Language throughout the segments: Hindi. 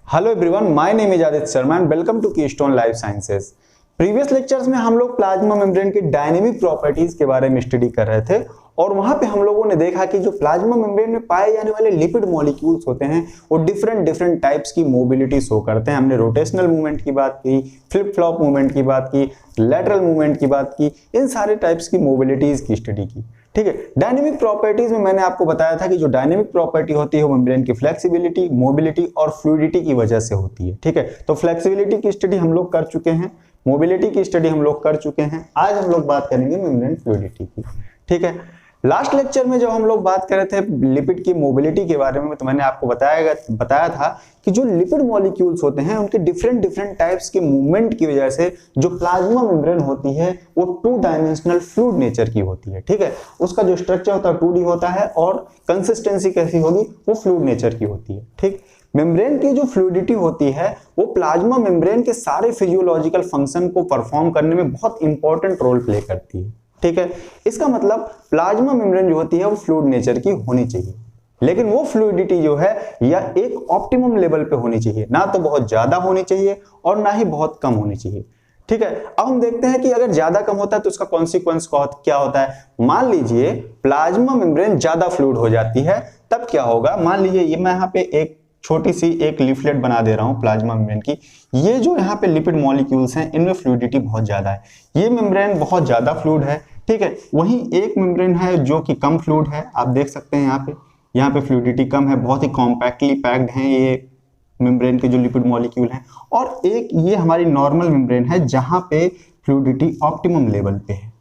Hello everyone, my name is Aditya Sharma and welcome to Keystone Life Sciences. Previous lectures में हम लोग प्लाज्मा मेम्ब्रेन की डायनेमिक प्रॉपर्टीज के बारे में स्टडी कर रहे थे और वहां पे हम लोगों ने देखा कि जो प्लाज्मा मेम्ब्रेन में पाए जाने वाले लिपिड मॉलिक्यूल्स होते हैं वो डिफरेंट टाइप्स की मोबिलिटी शो करते हैं। हमने रोटेशनल मूवमेंट की बात की, फ्लिप फ्लॉप मूवमेंट की बात की, लैटरल मूवमेंट की बात की, इन सारे टाइप्स की मोबिलिटीज की स्टडी की। ठीक है, डायनेमिक प्रॉपर्टीज में मैंने आपको बताया था कि जो डायनेमिक प्रॉपर्टी होती है वो मेम्ब्रेन की फ्लेक्सिबिलिटी, मोबिलिटी और फ्लूइडिटी की वजह से होती है। ठीक है, तो फ्लेक्सिबिलिटी की स्टडी हम लोग कर चुके हैं, मोबिलिटी की स्टडी हम लोग कर चुके हैं। आज हम लोग बात करेंगे मेम्ब्रेन फ्लूइडिटी की। ठीक है, लास्ट लेक्चर में जब हम लोग बात कर रहे थे लिपिड की मोबिलिटी के बारे में, तो मैंने आपको बताया था कि जो लिपिड मॉलिक्यूल्स होते हैं उनके डिफरेंट टाइप्स के मूवमेंट की वजह से जो प्लाज्मा मेम्ब्रेन होती है वो 2 डायमेंशनल फ्लूइड नेचर की होती है। ठीक है, उसका जो स्ट्रक्चर होता है 2D होता है और कंसिस्टेंसी कैसी होगी, वो फ्लूइड नेचर की होती है। ठीक, मेम्ब्रेन की जो फ्लूइडिटी होती है वो प्लाज्मा मेम्ब्रेन के सारे फिजियोलॉजिकल फंक्शन को परफॉर्म करने में बहुत इंपॉर्टेंट रोल प्ले करती है। ठीक है, इसका मतलब प्लाज्मा मेम्ब्रेन जो होती है वो फ्लूइड नेचर की होनी चाहिए, लेकिन वो फ्लूइडिटी जो है या एक ऑप्टिमम लेवल पे होनी चाहिए, ना तो बहुत ज्यादा होनी चाहिए और ना ही बहुत कम होनी चाहिए। ठीक है, अब हम देखते हैं कि अगर ज्यादा कम होता है तो उसका कॉन्सिक्वेंस क्या होता है। मान लीजिए प्लाज्मा मेम्ब्रेन ज्यादा फ्लूइड हो जाती है, तब क्या होगा। मान लीजिए ये मैं यहाँ पे एक छोटी सी एक लीफलेट बना दे रहा हूं प्लाज्मा मेम्ब्रेन की। ये जो यहाँ पे लिपिड मॉलिक्यूल्स हैं इनमें फ्लूइडिटी बहुत ज्यादा है, ये मेम्ब्रेन बहुत ज्यादा फ्लूइड है। ठीक है, वहीं एक मेम्ब्रेन है जो कि कम फ्लूइड है, आप देख सकते हैं यहाँ पे फ्लूइडिटी कम है, बहुत ही कॉम्पैक्टली पैक्ड हैं ये मेम्ब्रेन के जो लिपिड मॉलिक्यूल हैं। और एक ये हमारी नॉर्मल मेम्ब्रेन है जहां पे फ्लूइडिटी ऑप्टिमम लेवल पे है।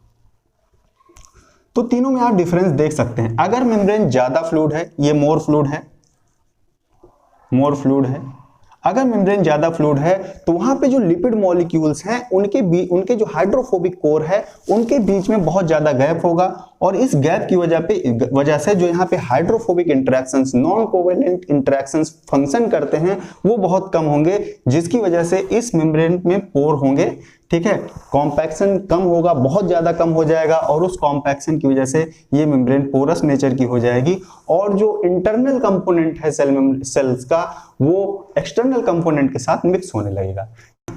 तो तीनों में आप डिफरेंस देख सकते हैं। अगर मेम्ब्रेन ज्यादा फ्लूइड है, ये मोर फ्लूइड है। अगर मेम्ब्रेन ज्यादा फ्लूइड है तो वहां पे जो लिपिड मॉलिक्यूल्स हैं उनके जो हाइड्रोफोबिक कोर है उनके बीच में बहुत ज्यादा गैप होगा और इस गैप की वजह से जो यहाँ पे hydrophobic interactions, non covalent interactions function करते हैं वो बहुत कम होंगे, जिसकी वजह से इस मेम्ब्रेन में पोर होंगे। ठीक है, कॉम्पैक्शन कम होगा, बहुत ज्यादा कम हो जाएगा और उस कॉम्पैक्शन की वजह से ये मेम्ब्रेन पोरस नेचर की हो जाएगी और जो इंटरनल कंपोनेंट है सेल्स का वो एक्सटर्नल कंपोनेंट के साथ मिक्स होने लगेगा।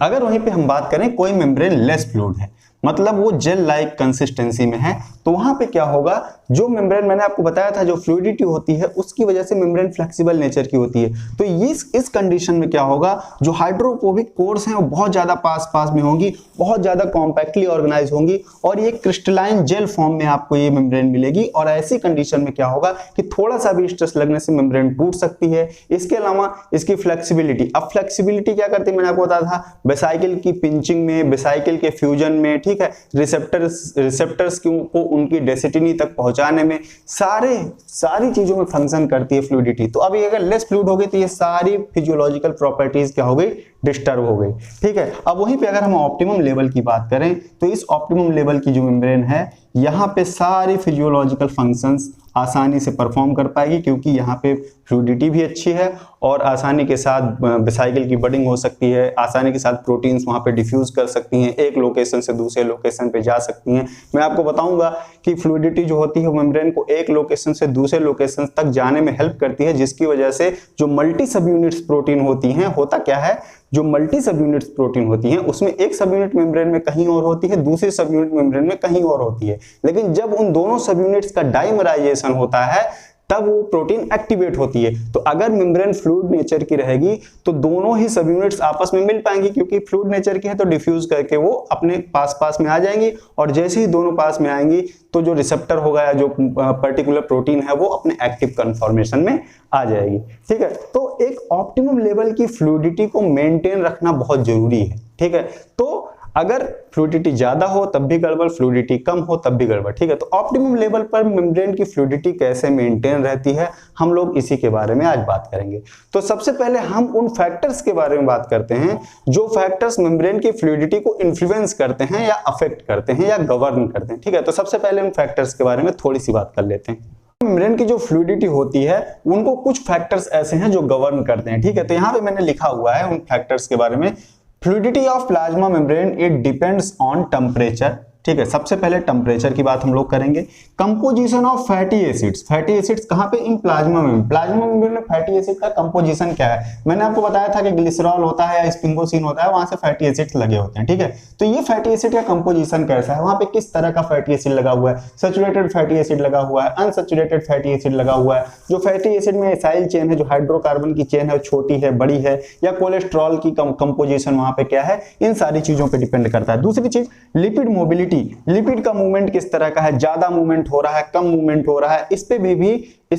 अगर वहीं पे हम बात करें कोई मेम्ब्रेन लेस फ्लूइड है, मतलब वो जेल लाइक कंसिस्टेंसी में है, तो वहां पे क्या होगा, जो मेम्ब्रेन मैंने आपको बताया था जो फ्लूइडिटी होती है उसकी वजह से मेम्ब्रेन फ्लेक्सिबल नेचर की होती है। तो इस कंडीशन में क्या होगा, जो हाइड्रोफोबिक कोर्स हैं वो बहुत ज्यादा पास में होंगी, बहुत ज्यादा कॉम्पैक्टली ऑर्गेनाइज होंगी और ये क्रिस्टलाइन जेल फॉर्म में आपको ये मेम्ब्रेन मिलेगी। और ऐसी कंडीशन में क्या होगा कि थोड़ा सा भी स्ट्रेस लगने से मेम्ब्रेन टूट सकती है। इसके अलावा इसकी फ्लेक्सिबिलिटी, अब फ्लेक्सिबिलिटी क्या करती है, मैंने आपको बताया था वेसाइकिल की पिंचिंग में, वेसाइकिल के फ्यूजन में, ठीक है, रिसेप्टर्स को उनकी डेस्टिनी तक पहुंचाने में, सारी चीजों में फंक्शन करती है फ्लूइडिटी। तो अभी अगर लेस फ्लूइड हो गई तो ये सारी फिजियोलॉजिकल प्रॉपर्टीज क्या हो गई, डिस्टर्ब हो गई। ठीक है, अब वहीं पे अगर हम ऑप्टिमम लेवल की बात करें तो इस ऑप्टिमम लेवल की जो मेम्ब्रेन है यहाँ पे सारी फिजियोलॉजिकल फंक्शंस आसानी से परफॉर्म कर पाएगी, क्योंकि यहाँ पे फ्लूइडिटी भी अच्छी है और आसानी के साथ वेसाइकिल की बडिंग हो सकती है, आसानी के साथ प्रोटीन्स वहाँ पे डिफ्यूज कर सकती हैं, एक लोकेशन से दूसरे लोकेशन पे जा सकती हैं। मैं आपको बताऊंगा कि फ्लूइडिटी जो होती है मेम्ब्रेन को एक लोकेशन से दूसरे लोकेशन तक जाने में हेल्प करती है, जिसकी वजह से जो मल्टी सब यूनिट्स प्रोटीन होती हैं, होता क्या है, जो मल्टी सब यूनिट्स प्रोटीन होती हैं उसमें एक सब यूनिट मेम्ब्रेन में कहीं और होती है, दूसरी सब यूनिट मेम्ब्रेन में कहीं और होती है, लेकिन जब उन दोनों सब यूनिट्स का डाइमराइजेशन होता है तब वो प्रोटीन एक्टिवेट होती है। तो अगर मेम्ब्रेन फ्लूइड नेचर की रहेगी तो दोनों ही सब यूनिट्स आपस में मिल पाएंगी, क्योंकि फ्लूइड नेचर की है तो डिफ्यूज करके वो अपने पास में आ जाएंगी और जैसे ही दोनों पास में आएंगी तो जो रिसेप्टर होगा या जो पर्टिकुलर प्रोटीन है वो अपने एक्टिव कन्फॉर्मेशन में आ जाएगी। ठीक है, तो एक ऑप्टिमम लेवल की फ्लूइडिटी को मेंटेन रखना बहुत जरूरी है। ठीक है, तो अगर फ्लूइडिटी ज्यादा हो तब भी गड़बड़, फ्लूइडिटी कम हो तब भी गड़बड़। ठीक है, तो ऑप्टिमम लेवल पर मेम्ब्रेन की फ्लूइडिटी कैसे मेंटेन रहती है, हम लोग इसी के बारे में आज बात करेंगे। तो सबसे पहले हम उन फैक्टर्स के बारे में बात करते हैं जो फैक्टर्स मेम्ब्रेन की फ्लूइडिटी को इन्फ्लुएंस करते हैं या अफेक्ट करते हैं या गवर्न करते हैं। ठीक है, तो सबसे पहले उन फैक्टर्स के बारे में थोड़ी सी बात कर लेते हैं। मेम्ब्रेन की जो फ्लूइडिटी होती है उनको कुछ फैक्टर्स ऐसे हैं जो गवर्न करते हैं। ठीक है, तो यहाँ पे मैंने लिखा हुआ है उन फैक्टर्स के बारे में। Fluidity of plasma membrane, it depends on temperature. ठीक है। सबसे पहले टेम्परेचर की बात हम लोग करेंगे। Composition of fatty acids, fatty acids कहाँ पे? In plasma membrane. Plasma membrane में फैटी एसिड का कंपोजिशन क्या है? मैंने आपको बताया था कि ग्लिसरॉल होता है या स्पिंगोसिन होता है, वहां से फैटी एसिड्स लगे होते हैं, ठीक है। तो ये फैटी एसिड का कंपोजिशन कैसा है, वहां पे किस तरह का फैटी एसिड लगा हुआ है? सैचुरेटेड फैटी एसिड लगा हुआ है, अनसैचुरेटेड फैटी एसिड लगा हुआ है। जो फैटी एसिड में एसाइल चेन है, जो हाइड्रोकार्बन की चेन है, छोटी है, बड़ी है, या कोलेस्ट्रॉल की कंपोजिशन वहां पे क्या है, इन सारी चीजों पे डिपेंड करता है। दूसरी चीज लिपिड मोबिलिटी, लिपिड का मूवमेंट किस तरह का है, ज्यादा मूवमेंट हो रहा है, कम मूवमेंट हो रहा है, इस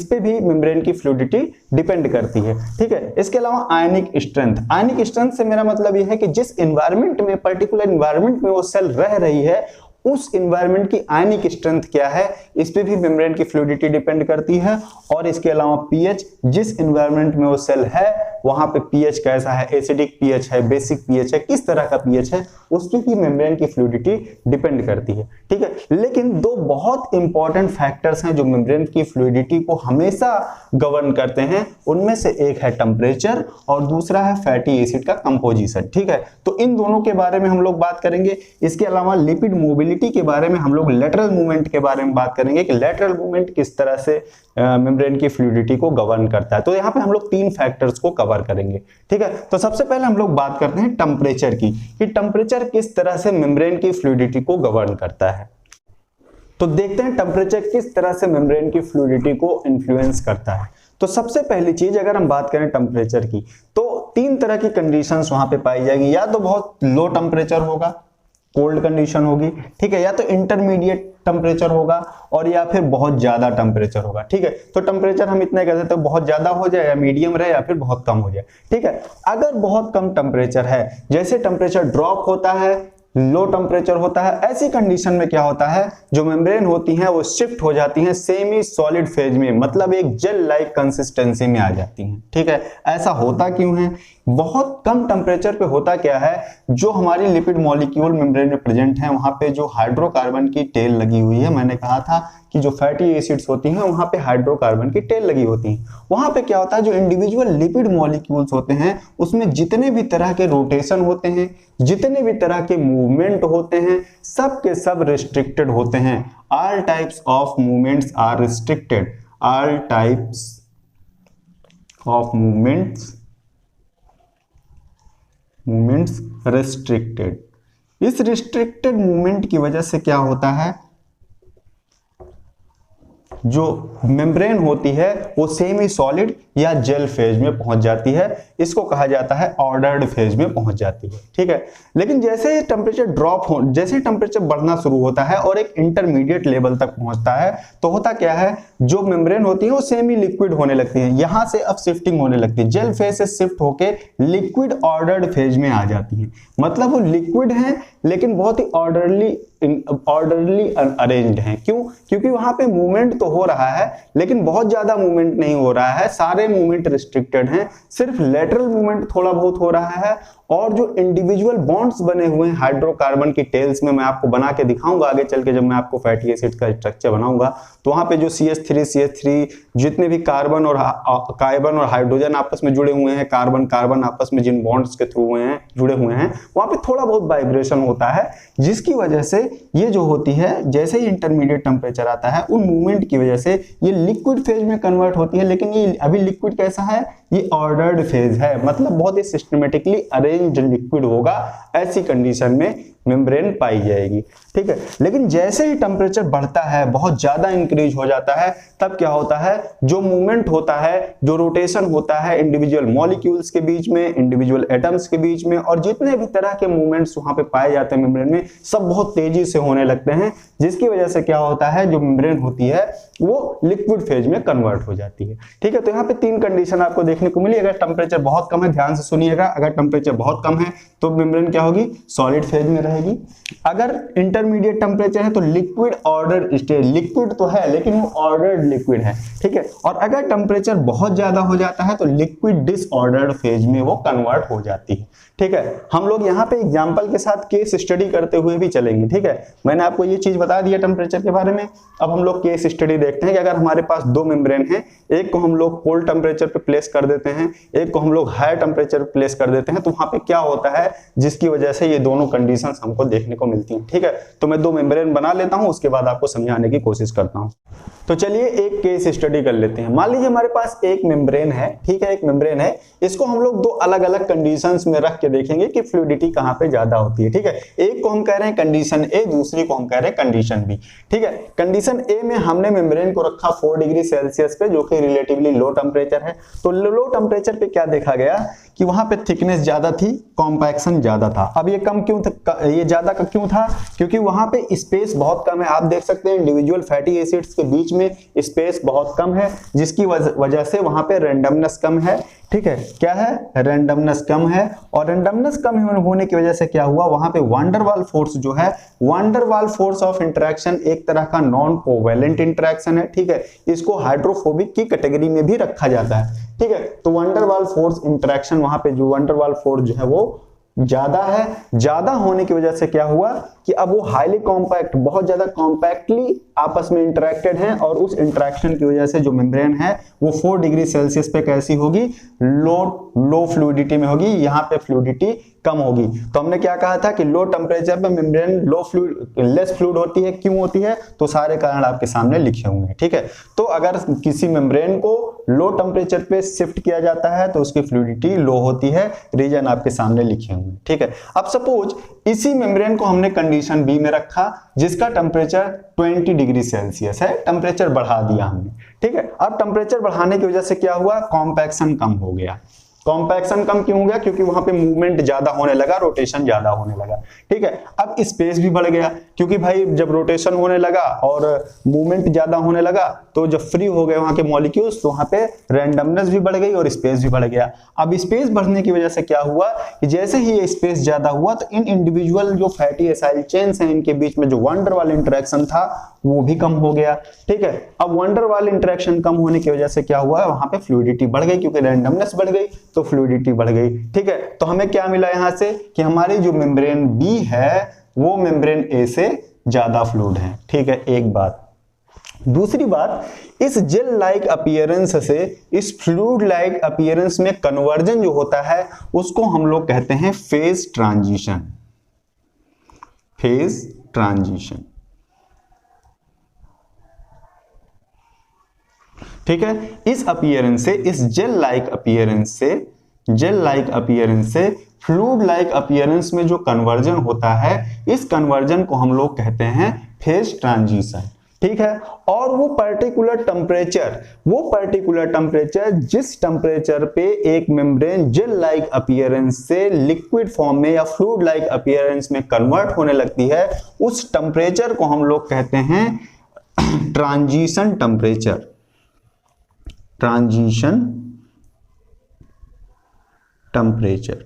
पे भी मेम्ब्रेन की फ्लूइडिटी डिपेंड करती है, ठीक है। इसके अलावा आयनिक स्ट्रेंथ, आयनिक स्ट्रेंथ से मेरा मतलब यह है कि जिस एनवायरनमेंट में, पर्टिकुलर एनवायरनमेंट में वो सेल रह रही है, उस एनवायरनमेंट की आयनिक स्ट्रेंथ क्या है, इस पे भी मेम्ब्रेन की फ्लूइडिटी डिपेंड करती है। और इसके अलावा पीएच, जिस एनवायरनमेंट में वो सेल है वहां पे पीएच कैसा है, एसिडिक पीएच है, बेसिक पीएच है, किस तरह का पीएच है, उस पे भी मेम्ब्रेन की फ्लूइडिटी डिपेंड करती है, ठीक है। लेकिन दो बहुत इंपॉर्टेंट फैक्टर्स हैं जो मेम्ब्रेन की फ्लूइडिटी को हमेशा गवर्न करते हैं, उनमें से एक है टेम्परेचर और दूसरा है फैटी एसिड का कंपोजिशन, ठीक है। तो इन दोनों के बारे में हम लोग बात करेंगे। इसके अलावा लिपिड मोबिलिटी के बारे में हम लोग लेटरल मूवमेंट के बारे में बात करेंगे कि लेटरल मूवमेंट किस तरह से मेम्ब्रेन की फ्लूइडिटी को गवर्न करता है। तो यहाँ पे हम लोग तीन फैक्टर्स को कवर करेंगे, ठीक है। तो सबसे पहले हम लोग बात करते हैं टेम्परेचर की, कि टेम्परेचर किस तरह से मेम्ब्रेन की फ्लूइडिटी को गवर्न करता है। तो देखते हैं टेम्परेचर किस तरह से मेम्ब्रेन की फ्लूइडिटी को इन्फ्लुएंस करता है। तो सबसे पहली चीज अगर हम बात करें टेम्परेचर की, तो तीन तरह की कंडीशंस वहां पे पाई जाएगी। या तो बहुत लो टेम्परेचर होगा, कोल्ड कंडीशन होगी, ठीक है, या तो इंटरमीडिएट टेम्परेचर होगा, और या फिर बहुत ज्यादा टेम्परेचर होगा, ठीक है। तो टेम्परेचर हम इतना कह सकते हैं, बहुत ज्यादा हो जाए या मीडियम रहे या फिर बहुत कम हो जाए, ठीक है। अगर बहुत कम टेम्परेचर है, जैसे टेम्परेचर ड्रॉप होता है, लो टेम्परेचर होता है, ऐसी कंडीशन में क्या होता है, जो मेम्ब्रेन होती हैं वो शिफ्ट हो जाती हैं सेमी सॉलिड फेज में, मतलब एक जेल लाइक कंसिस्टेंसी में आ जाती हैं, ठीक है। ऐसा होता क्यों है? बहुत कम टेम्परेचर पे होता क्या है, जो हमारी लिपिड मॉलिक्यूल मेम्ब्रेन में प्रेजेंट है, वहां पे जो हाइड्रोकार्बन की टेल लगी हुई है, मैंने कहा था कि जो फैटी एसिड्स होती हैं वहां पे हाइड्रोकार्बन की टेल लगी होती है। वहां पे क्या होता है, जो इंडिविजुअल लिपिड मॉलिक्यूल्स होते हैं उसमें जितने भी तरह के रोटेशन होते हैं, जितने भी तरह के मूवमेंट होते हैं, सब के सब रिस्ट्रिक्टेड होते हैं। All types of movements are restricted, all types of movements restricted. इस रिस्ट्रिक्टेड मूवमेंट की वजह से क्या होता है, जो मेम्ब्रेन होती है वो सेमी सॉलिड या जेल फेज में पहुंच जाती है, इसको कहा जाता है ऑर्डर्ड फेज में पहुंच जाती है, ठीक है। लेकिन जैसे टेम्परेचर ड्रॉप हो, जैसे टेम्परेचर बढ़ना शुरू होता है और एक इंटरमीडिएट लेवल तक पहुंचता है, तो होता क्या है, जो मेम्ब्रेन होती है वो सेमी लिक्विड होने लगती है, यहां से अब शिफ्टिंग होने लगती है, जेल फेज से शिफ्ट होके लिक्विड ऑर्डर्ड फेज में आ जाती है। मतलब वो लिक्विड है लेकिन बहुत ही ऑर्डरली अरेंज्ड हैं। क्यों? क्योंकि वहां पे मूवमेंट तो हो रहा है लेकिन बहुत ज्यादा मूवमेंट नहीं हो रहा है, सारे मूवमेंट रिस्ट्रिक्टेड हैं, सिर्फ लेटरल मूवमेंट थोड़ा बहुत हो रहा है। और जो इंडिविजुअल बॉन्ड्स बने हुए हैं हाइड्रोकार्बन की टेल्स में, मैं आपको बना के दिखाऊंगा आगे चल के, जब मैं आपको फैटी एसिड का स्ट्रक्चर बनाऊंगा, तो वहां पे जो CH3 जितने भी कार्बन और हाइड्रोजन आपस में जुड़े हुए हैं, कार्बन आपस में जिन बॉन्ड्स के थ्रू जुड़े हुए हैं, वहां पे थोड़ा बहुत वाइब्रेशन होता है, जिसकी वजह से ये जो होती है, जैसे ही इंटरमीडिएट टेम्परेचर आता है, उन मूवमेंट की वजह से ये लिक्विड फेज में कन्वर्ट होती है। लेकिन ये अभी लिक्विड कैसा है, ये ऑर्डर्ड फेज है, मतलब बहुत ही सिस्टमेटिकली अरेंज्ड लिक्विड होगा, ऐसी कंडीशन में मेम्ब्रेन पाई जाएगी, ठीक है। लेकिन जैसे ही टेम्परेचर बढ़ता है, बहुत ज्यादा इंक्रीज हो जाता है, तब क्या होता है, जो मूवमेंट होता है, जो रोटेशन होता है इंडिविजुअल मॉलिक्यूल्स के बीच में, इंडिविजुअल एटम्स के बीच में, और जितने भी तरह के मूवमेंट्स वहां पे पाए जाते हैं मेम्ब्रेन में, सब बहुत तेजी से होने लगते हैं, जिसकी वजह से क्या होता है, जो मेम्ब्रेन होती है वो लिक्विड फेज में कन्वर्ट हो जाती है, ठीक है। तो यहाँ पे तीन कंडीशन आपको देखने को मिली। अगर टेम्परेचर बहुत कम है, ध्यान से सुनिएगा, अगर टेम्परेचर बहुत कम है तो मेम्ब्रेन क्या होगी, सॉलिड फेज में रहेगी। अगर इंटरमीडिएट टेम्परेचर है तो लिक्विड ऑर्डर स्टेज, लिक्विड तो है लेकिन वो ऑर्डर्ड लिक्विड है, ठीक है। और अगर टेम्परेचर बहुत ज्यादा हो जाता है तो लिक्विड डिसऑर्डर्ड फेज में वो कन्वर्ट हो जाती है, ठीक है। हम लोग यहाँ पे एग्जांपल के साथ केस स्टडी करते हुए भी चलेंगे, ठीक है। मैंने आपको ये चीज बता दिया टेम्परेचर के बारे में। अब हम लोग केस स्टडी देखते हैं कि अगर हमारे पास दो मेम्ब्रेन हैं, एक को हम लोग कोल्ड टेम्परेचर पे प्लेस कर देते हैं, एक को हम लोग हाई टेम्परेचर पे प्लेस कर देते हैं, तो वहां पे क्या होता है जिसकी वजह से ये दोनों कंडीशंस हमको देखने को मिलती हैं, ठीक है। तो मैं 2 मेम्ब्रेन बना लेता हूं, उसके बाद आपको समझाने की कोशिश करता हूं। तो चलिए एक केस स्टडी कर लेते हैं। मान लीजिए हमारे पास एक मेम्ब्रेन है, ठीक है, एक मेम्ब्रेन है, इसको हम लोग 2 अलग अलग कंडीशंस में रख के देखेंगे कि फ्लूइडिटी कहां पे ज्यादा होती है, ठीक है। एक को हम कह रहे हैं कंडीशन ए, दूसरी को हम कह रहे हैं कंडीशन बी, ठीक है। कंडीशन ए में हमने मेम्ब्रेन को रखा 4 डिग्री सेल्सियस पे, जो कि रिलेटिवली लो टेम्परेचर है। तो लो टेम्परेचर पे क्या देखा गया कि वहां पे थिकनेस ज्यादा थी, कॉम्पैक्शन ज्यादा था। अब ये कम क्यों था, ये ज्यादा क्यों था? क्योंकि वहां पे स्पेस बहुत कम है। आप देख सकते हैं इंडिविजुअल फैटी एसिड्स के बीच में स्पेस बहुत कम है, जिसकी वजह से वहां पे रैंडमनेस कम है, ठीक है। क्या है? रैंडमनेस कम है। और रैंडमनेस कम होने की वजह से क्या हुआ, वहां पे वांडरवाल फोर्स जो है, वांडरवाल फोर्स ऑफ इंटरेक्शन एक तरह का नॉन कोवेलेंट इंटरेक्शन है, ठीक है। इसको हाइड्रोफोबिक की कैटेगरी में भी रखा जाता है, ठीक है। तो वांडरवाल फोर्स इंटरेक्शन, वहां पे जो वांडरवाल फोर्स जो है वो ज्यादा है। ज्यादा होने की वजह से क्या हुआ कि अब वो हाईली कॉम्पैक्ट, बहुत ज्यादा कॉम्पैक्टली आपस में इंटरेक्टेड हैं, और उस इंटरेक्शन की वजह से जो मेम्ब्रेन है वो 4 डिग्री सेल्सियस पे कैसी होगी, लो फ्लूइडिटी में होगी। यहाँ पे फ्लूइडिटी कम होगी। तो हमने क्या कहा था कि लो टेम्परेचर पे मेम्ब्रेन लेस फ्लूइड होती है। क्यों होती है? तो सारे कारण आपके सामने लिखे हुए हैं, ठीक है। तो अगर किसी मेम्ब्रेन को लो टेम्परेचर पे शिफ्ट किया जाता है तो उसकी फ्लूइडिटी लो होती है। रीजन आपके सामने लिखे हुए हैं, ठीक है। अब सपोज इसी मेम्ब्रेन को हमने कंडीशन बी में रखा, जिसका टेम्परेचर 20 डिग्री सेल्सियस है। टेम्परेचर बढ़ा दिया हमने, ठीक है। अब टेम्परेचर बढ़ाने की वजह से क्या हुआ, कॉम्पैक्शन कम हो गया। कॉम्पैक्शन कम क्यों हो गया? क्योंकि वहां पे मूवमेंट ज्यादा होने लगा, रोटेशन ज्यादा होने लगा, ठीक है। अब स्पेस भी बढ़ गया, क्योंकि भाई जब रोटेशन होने लगा और मूवमेंट ज्यादा होने लगा तो जब फ्री हो गए वहां के मॉलिक्यूल्स, तो वहां पे रैंडमनेस भी बढ़ गई और स्पेस भी बढ़ गया। अब स्पेस बढ़ने की वजह से क्या हुआ कि जैसे ही ये स्पेस ज्यादा हुआ तो इन इंडिविजुअल जो फैटी एसाइल चेन्स हैं, इनके बीच में जो वांडरवाल इंटरेक्शन था वो भी कम हो गया, ठीक है। अब वांडरवाल इंटरेक्शन कम होने की वजह से क्या हुआ, वहां पे फ्लूइडिटी बढ़ गई, क्योंकि रैंडमनेस बढ़ गई तो फ्लूइडिटी बढ़ गई, ठीक है। तो हमें क्या मिला यहां से कि हमारी जो मेम्ब्रेन बी है वो मेम्ब्रेन ए से ज्यादा फ्लूइड है, ठीक है। एक बात। दूसरी बात, इस जेल लाइक अपीयरेंस से इस फ्लूइड लाइक अपीयरेंस में कन्वर्जन जो होता है उसको हम लोग कहते हैं फेज ट्रांजिशन। फेज ट्रांजिशन, ठीक है। इस अपीयरेंस से, इस जेल लाइक अपीयरेंस से फ्लूइड लाइक अपीयरेंस में जो कन्वर्जन होता है, इस कन्वर्जन को हम लोग कहते हैं फेज ट्रांजिशन, ठीक है। और वो पर्टिकुलर टेम्परेचर जिस टेम्परेचर पे एक मेम्ब्रेन जेल लाइक अपीयरेंस से लिक्विड फॉर्म में या फ्लूइड लाइक अपीयरेंस में कन्वर्ट होने लगती है, उस टेम्परेचर को हम लोग कहते हैं ट्रांजिशन टेम्परेचर। ट्रांजिशन टेम्परेचर,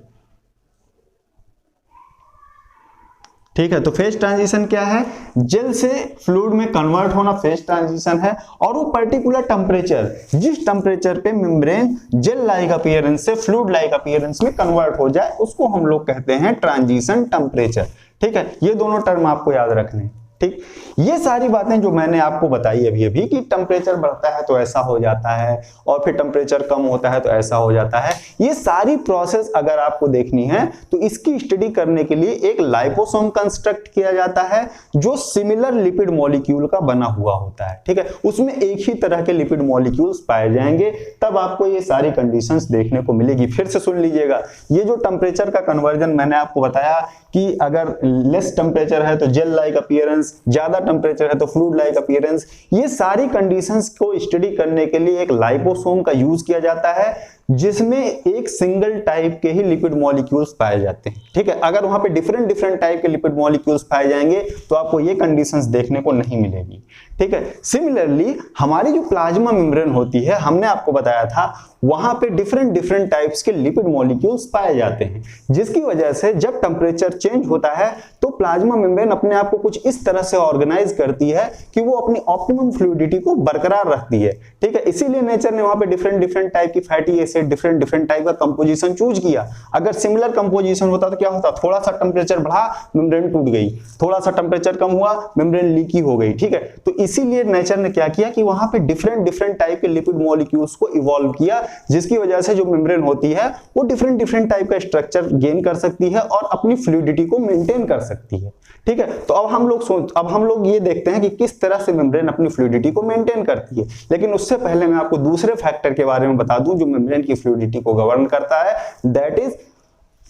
ठीक है। तो फेज ट्रांजिशन क्या है? जेल से फ्लूइड में कन्वर्ट होना फेज ट्रांजिशन है। और वो पर्टिकुलर टेम्परेचर, जिस टेम्परेचर पे मेम्ब्रेन जेल लाइक अपीयरेंस से फ्लूइड लाइक अपीयरेंस में कन्वर्ट हो जाए, उसको हम लोग कहते हैं ट्रांजिशन टेम्परेचर, ठीक है। ये दोनों टर्म आपको याद रखने, ठीक। ये सारी बातें जो मैंने आपको बताई अभी कि टेम्परेचर बढ़ता है तो ऐसा हो जाता है और फिर टेम्परेचर कम होता है तो ऐसा हो जाता है, ये सारी प्रोसेस अगर आपको देखनी है तो इसकी स्टडी करने के लिए एक लाइपोसोम कंस्ट्रक्ट किया जाता है जो सिमिलर लिपिड मॉलिक्यूल का बना हुआ होता है, ठीक है। उसमें एक ही तरह के लिपिड मॉलिक्यूल्स पाए जाएंगे, तब आपको ये सारी कंडीशंस देखने को मिलेगी। फिर से सुन लीजिएगा, ये जो टेम्परेचर का कन्वर्जन मैंने आपको बताया कि अगर लेस टेम्परेचर है तो जेल लाइक अपीयरेंस, ज्यादा टेम्परेचर है तो फ्लूइड लाइक अपीयरेंस, ये सारी कंडीशंस को स्टडी करने के लिए एक लाइपोसोम का यूज किया जाता है जिसमें एक सिंगल टाइप के ही लिपिड मॉलिक्यूल्स पाए जाते हैं, ठीक है। अगर वहां पे डिफरेंट टाइप के लिपिड मॉलिक्यूल्स पाए जाएंगे तो आपको ये कंडीशंस देखने को नहीं मिलेगी, ठीक है। सिमिलरली हमारी जो प्लाज्मा मेम्ब्रेन होती है, हमने आपको बताया था वहां पे डिफरेंट टाइप्स के लिपिड मॉलिक्यूल्स पाए जाते हैं, जिसकी वजह से जब टेम्परेचर चेंज होता है तो प्लाज्मा मेम्ब्रेन अपने आप को कुछ इस तरह से ऑर्गेनाइज करती है कि वो अपनी ऑप्टिमम फ्लूइडिटी को बरकरार रखती है, ठीक है। इसीलिए नेचर ने वहां पे डिफरेंट टाइप की फैटी एसिड, डिफरेंट टाइप का कंपोजिशन चूज किया। अगर सिमिलर कंपोजिशन होता तो क्या होता, थोड़ा सा टेम्परेचर बढ़ा मेम्ब्रेन टूट गई, थोड़ा सा टेम्परेचर कम हुआ मेम्ब्रेन लीकी हो गई, ठीक है। तो इसीलिए नेचर ने क्या किया कि वहां पे डिफरेंट डिफरेंट टाइप के लिपिड मॉलिक्यूल्स को इवॉल्व किया, जिसकी वजह से जो मेम्ब्रेन होती है वो डिफरेंट डिफरेंट टाइप का स्ट्रक्चर गेन कर सकती है और अपनी फ्लूइडिटी को मेंटेन कर सकती है। ठीक है, तो अब हम लोग ये देखते हैं कि किस तरह से मेम्ब्रेन अपनी फ्लूइडिटी को मेंटेन करती है। लेकिन उससे पहले मैं आपको दूसरे फैक्टर के बारे में बता दूं जो मेम्ब्रेन की फ्लूइडिटी को गवर्न करता है, that is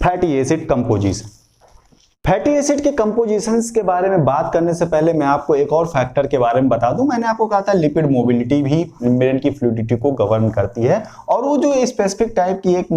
fatty acid composition. Fatty acid के कंपोजिशंस के बारे में बात करने से पहले मैं आपको एक और फैक्टर के बारे में बता दूं। मैंने आपको कहा था लिपिड मोबिलिटी भी मेम्ब्रेन की फ्लूइडिटी को गवर्न करती है, और वो जो स्पेसिफिक टाइप की एक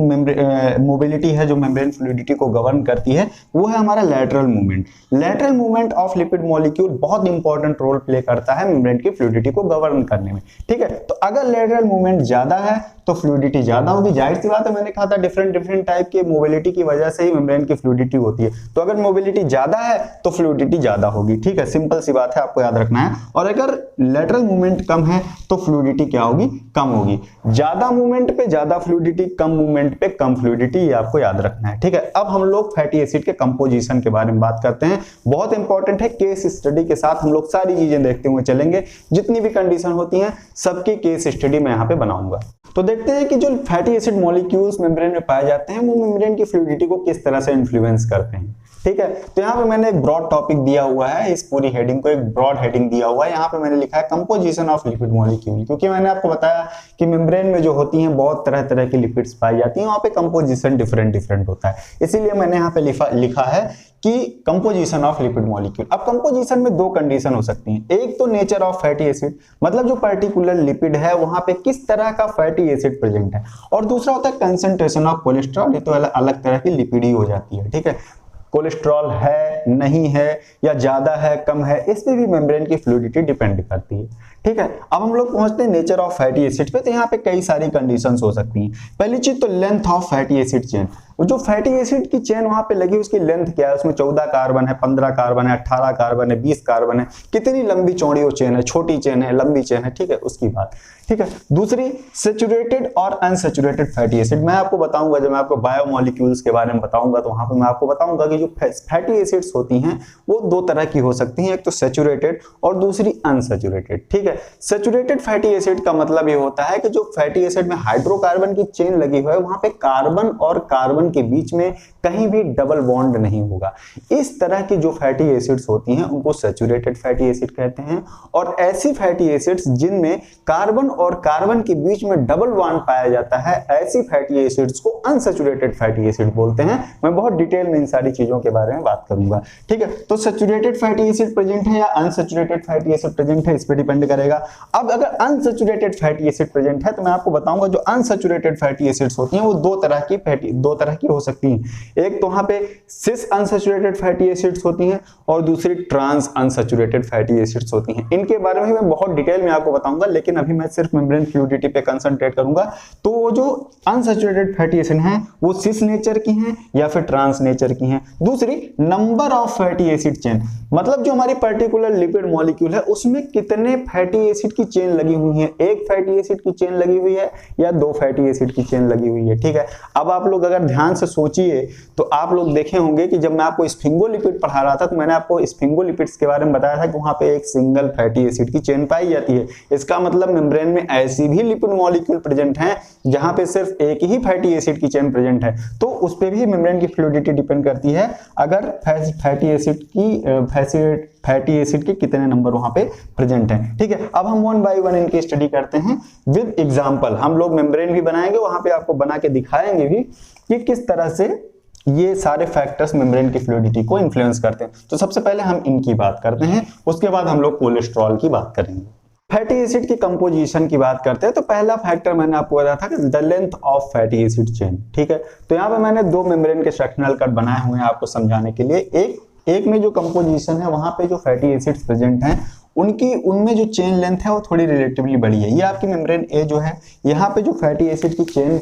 मोबिलिटी है जो मेम्ब्रेन फ्लूइडिटी को गवर्न करती है वो है हमारा lateral movement. Lateral movement of lipid molecule बहुत इंपॉर्टेंट रोल प्ले करता है मेम्ब्रेन की फ्लूइडिटी को गवर्न करने में। ठीक है, तो अगर लैटरल मूवमेंट ज्यादा है तो फ्लूइडिटी ज्यादा होगी। जाहिर सी बात है, मैंने कहा था डिफरेंट डिफरेंट टाइप के मोबिलिटी की वजह से ही मेम्ब्रेन की फ्लूइडिटी होती है, तो अगर मोबिलिटी ज्यादा है तो फ्लूइडिटी ज्यादा होगी। ठीक है, सिंपल सी बात है, आपको याद रखना है। और अगर लैटरल मूवमेंट कम है तो फ्लूइडिटी क्या होगी, कम होगी। ज्यादा मूवमेंट पे ज्यादा फ्लूइडिटी, कम मूवमेंट पे कम फ्लूइडिटी, ये आपको याद रखना है। ठीक है, अब हम लोग फैटी एसिड के कंपोजिशन के बारे में बात करते हैं। बहुत इंपॉर्टेंट है, केस स्टडी के साथ हम लोग सारी चीजें देखते हुए चलेंगे। जितनी भी कंडीशन होती हैं सबकी केस स्टडी मैं यहाँ पे बनाऊंगा। तो देखते हैं कि जो फैटी एसिड मॉलिक्यूल्स मेम्ब्रेन में पाए जाते हैं वो मेम्ब्रेन की फ्लूइडिटी को किस तरह से इन्फ्लुएंस करते हैं। ठीक है, तो यहाँ पे मैंने एक ब्रॉड टॉपिक दिया हुआ है, इस पूरी हेडिंग को एक ब्रॉड हेडिंग दिया हुआ है। यहाँ पे मैंने लिखा है कंपोजिशन ऑफ लिपिड मॉलिक्यूल, क्योंकि मैंने आपको बताया कि मेम्ब्रेन में जो होती हैं बहुत तरह तरह की लिपिड्स पाई जाती हैं, वहाँ पे कंपोजिशन डिफरेंट डिफरेंट होता है। इसीलिए मैंने यहाँ पे लिखा है कि कंपोजिशन ऑफ लिपिड मॉलिक्यूल। अब कंपोजिशन में दो कंडीशन हो सकती हैं। एक तो नेचर ऑफ फैटी एसिड, मतलब जो पर्टिकुलर लिपिड है वहां पे किस तरह का फैटी एसिड प्रेजेंट है, और दूसरा होता है कंसंट्रेशन ऑफ कोलेस्ट्रॉल। ये तो अलग तरह की लिपिड ही हो जाती है। ठीक है, कोलेस्ट्रॉल है, नहीं है, या ज्यादा है, कम है, इस पे भी मेम्ब्रेन की फ्लूइडिटी डिपेंड करती है। ठीक है, अब हम लोग पहुंचते हैं नेचर ऑफ फैटी एसिड पे। तो यहाँ पे कई सारी कंडीशंस हो सकती हैं। पहली चीज तो length of fatty acid chain. जो फैटी एसिड की चेन वहां पे लगी उसकी लेंथ क्या है, उसमें 14 कार्बन है, 15 कार्बन है, 18 कार्बन है, 20 कार्बन है, कितनी लंबी चौड़ी वो चेन है, छोटी चेन है, लंबी चेन है। ठीक है, उसकी बात। ठीक है, दूसरी सेचुरेटेड और अनसेचुरेटेड फैटी एसिड। मैं आपको बताऊंगा, जब मैं आपको बायोमोलिक्यूल्स के बारे में बताऊंगा तो वहां पे मैं आपको बताऊंगा कि जो फैटी एसिड्स होती हैं वो दो तरह की हो सकती हैं, एक तो सेचुरेटेड और दूसरी अनसेचुरेटेड। ठीक है, सेचुरेटेड फैटी एसिड का मतलब ये होता है कि जो फैटी एसिड में हाइड्रोकार्बन की चेन लगी हुई है वहां पे कार्बन और कार्बन के बीच में कहीं भी डबल बॉन्ड नहीं होगा। इस तरह की जो फैटी एसिड्स होती हैं उनको सेचुरेटेड फैटी एसिड कहते हैं। और ऐसी फैटी एसिड्स जिनमें कार्बन और कार्बन के बीच में डबल बॉन्ड पाया जाता है, ऐसी फैटी एसिड्स को अनसेचुरेटेड फैटी एसिड बोलते हैं। मैं बहुत डिटेल में इन सारी चीजों के बारे में बात करूंगा। ठीक है, तो सेचुरेटेड फैटी एसिड प्रेजेंट है या अनसेचुरेटेड फैटी एसिड प्रेजेंट है, इस पे डिपेंड करेगा। अब अगर अनसेचुरेटेड फैटी एसिड प्रेजेंट है तो मैं आपको बताऊंगा जो अनसेचुरेटेड फैटी एसिड्स होती हैं वो दो तरह की हो सकती हैं। एक तो वहां पे सिस अनसेचुरेटेड फैटी एसिड्स होती हैं और दूसरी ट्रांस अनसेचुरेटेड फैटी एसिड्स होती हैं। इनके बारे में मैं बहुत डिटेल में आपको बताऊंगा, लेकिन अभी मैं सिर्फ मेम्ब्रेन फ्लूइडिटी पे कंसंट्रेट करूंगा। तो वो जो अनसेचुरेटेड फैटी एसिड हैं वो सिस नेचर की हैं या फिर ट्रांस नेचर की हैं। दूसरी number of fatty acid chain, मतलब जो हमारी पर्टिकुलर लिपिड मॉलिक्यूल है उसमें कितने फैटी एसिड की चेन लगी हुई है, एक फैटी एसिड की चेन लगी हुई है या दो फैटी एसिड की चेन लगी हुई है। ठीक है, अब आप लोग अगर ध्यान से सोचिए तो आप लोग देखे होंगे कि जब मैं आपको स्फिंगोलिपिड पढ़ा रहा था तो मैंने आपको स्फिंगोलिपिड्स के बारे में बताया था कि वहां पे एक सिंगल फैटी एसिड की चेन पाई जाती है। इसका मतलब मेम्ब्रेन में ऐसी भी लिपिड मॉलिक्यूल प्रेजेंट हैं जहां पे सिर्फ एक ही फैटी एसिड की चेन प्रेजेंट है, तो उस पे भी मेम्ब्रेन की फ्लूइडिटी डिपेंड करती है अगर फैटी एसिड के कितने नंबर वहां पे प्रेजेंट हैं। ठीक है, अब हम वन बाय वन इनकी स्टडी करते हैं विद एग्जांपल। हम लोग मेम्ब्रेन भी बनाएंगे, वहां पे आपको बना के दिखाएंगे भी कि किस तरह से ये सारे फैक्टर्स मेम्ब्रेन की फ्लूइडिटी को इन्फ्लुएंस करते हैं। तो सबसे पहले हम इनकी बात करते हैं, उसके बाद हम लोग कोलेस्ट्रॉल की बात करेंगे। फैटी एसिड की कंपोजिशन की बात करते हैं तो पहला फैक्टर मैंने आपको बताया था कि the length of fatty acid chain. ठीक है, तो यहाँ पे मैंने दो मेम्ब्रेन के सेक्शनल कट बनाए हुए हैं आपको समझाने के लिए। एक में जो कंपोजिशन है वहां पे जो फैटी एसिड्स प्रेजेंट हैं उनमें जो चेन लेंथ है वो थोड़ी रिलेटिवली बड़ी है। ये आपकी मेम्ब्रेन ए जो है, यहाँ पे जो फैटी एसिड की चेन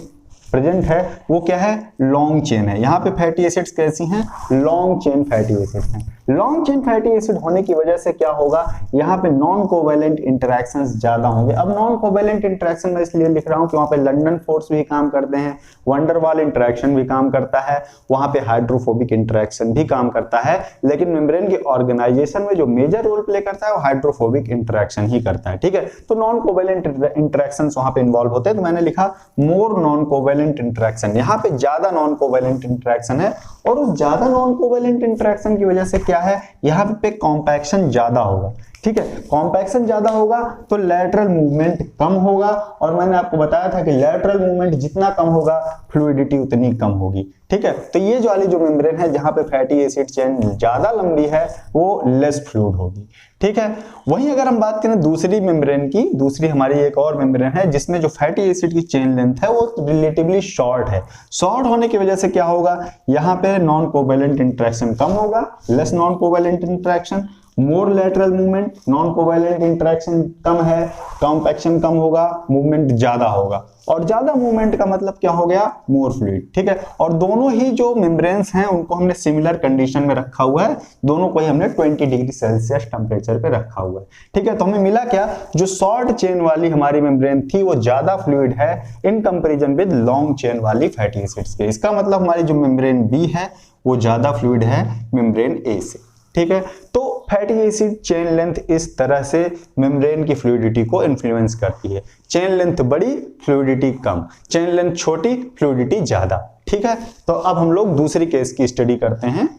प्रेजेंट है वो क्या है, लॉन्ग चेन है। यहाँ पे फैटी एसिड्स कैसी हैं, लॉन्ग चेन फैटी एसिड्स हैं। लॉन्ग चेन फैटी एसिड होने की वजह से क्या होगा, यहाँ पे नॉन कोवेलेंट इंटरेक्शंस ज्यादा होंगे। अब नॉन कोवेलेंट इंटरेक्शन में इसलिए लिख रहा हूँ कि वहाँ पे लंडन फोर्स भी काम करते हैं, वंडरवाल इंटरेक्शन भी काम करता है, वहाँ पे हाइड्रोफोबिक इंटरेक्शन भी काम करता है, लेकिन मेम्ब्रेन के ऑर्गेनाइजेशन में जो मेजर रोल प्ले करता है वो हाइड्रोफोबिक इंटरेक्शन ही करता है। ठीक है, तो नॉन कोवेलेंट इंटरेक्शन वहाँ पे इन्वॉल्व होते हैं, तो मैंने लिखा मोर नॉन कोवेलेंट इंटरेक्शन। यहाँ पे ज्यादा नॉन कोवेलेंट इंटरेक्शन है, और उस ज्यादा नॉन कोवेलेंट इंटरेक्शन की वजह से क्या है, यहाँ पे कॉम्पैक्शन ज्यादा होगा। ठीक है, कॉम्पैक्शन ज्यादा होगा तो लैटरल मूवमेंट कम होगा, और मैंने आपको बताया था कि लैटरल मूवमेंट जितना कम होगा फ्लूइडिटी उतनी कम होगी। ठीक है, तो ये जो वाली जो मेम्ब्रेन है जहां पे फैटी एसिड चेन ज्यादा लंबी है वो लेस फ्लूइड होगी। ठीक है, वहीं अगर हम बात करें दूसरी मेम्ब्रेन की, दूसरी हमारी एक और मेम्ब्रेन है जिसमें जो फैटी एसिड की चेन लेंथ है वो रिलेटिवली शॉर्ट है। शॉर्ट होने की वजह से क्या होगा, यहाँ पे नॉन कोवेलेंट इंटरेक्शन कम होगा, less non covalent interaction, more lateral movement, non covalent interaction कम है, कॉम्पैक्शन कम होगा, मूवमेंट ज्यादा होगा, और ज्यादा मूवमेंट का मतलब क्या हो गया, मोर फ्लूइड। ठीक है, और दोनों ही जो मेम्ब्रेन्स हैं उनको हमने सिमिलर कंडीशन में रखा हुआ है, दोनों को ही हमने 20 डिग्री सेल्सियस टेम्परेचर पे रखा हुआ है। ठीक है, तो हमें मिला क्या, जो शॉर्ट चेन वाली हमारी मेम्ब्रेन थी वो ज्यादा फ्लूइड है in comparison with long chain वाली फैटी एसिड्स के। इसका मतलब हमारी जो मेम्ब्रेन बी है वो ज्यादा फ्लूइड है मेम्ब्रेन ए से। ठीक है, तो फैटी एसिड चेन लेंथ इस तरह से मेम्ब्रेन की फ्लूइडिटी को इन्फ्लुएंस करती है। चेन लेंथ बड़ी, फ्लूइडिटी कम, चेन लेंथ छोटी, फ्लूइडिटी ज्यादा। ठीक है, तो अब हम लोग दूसरी केस की स्टडी करते हैं।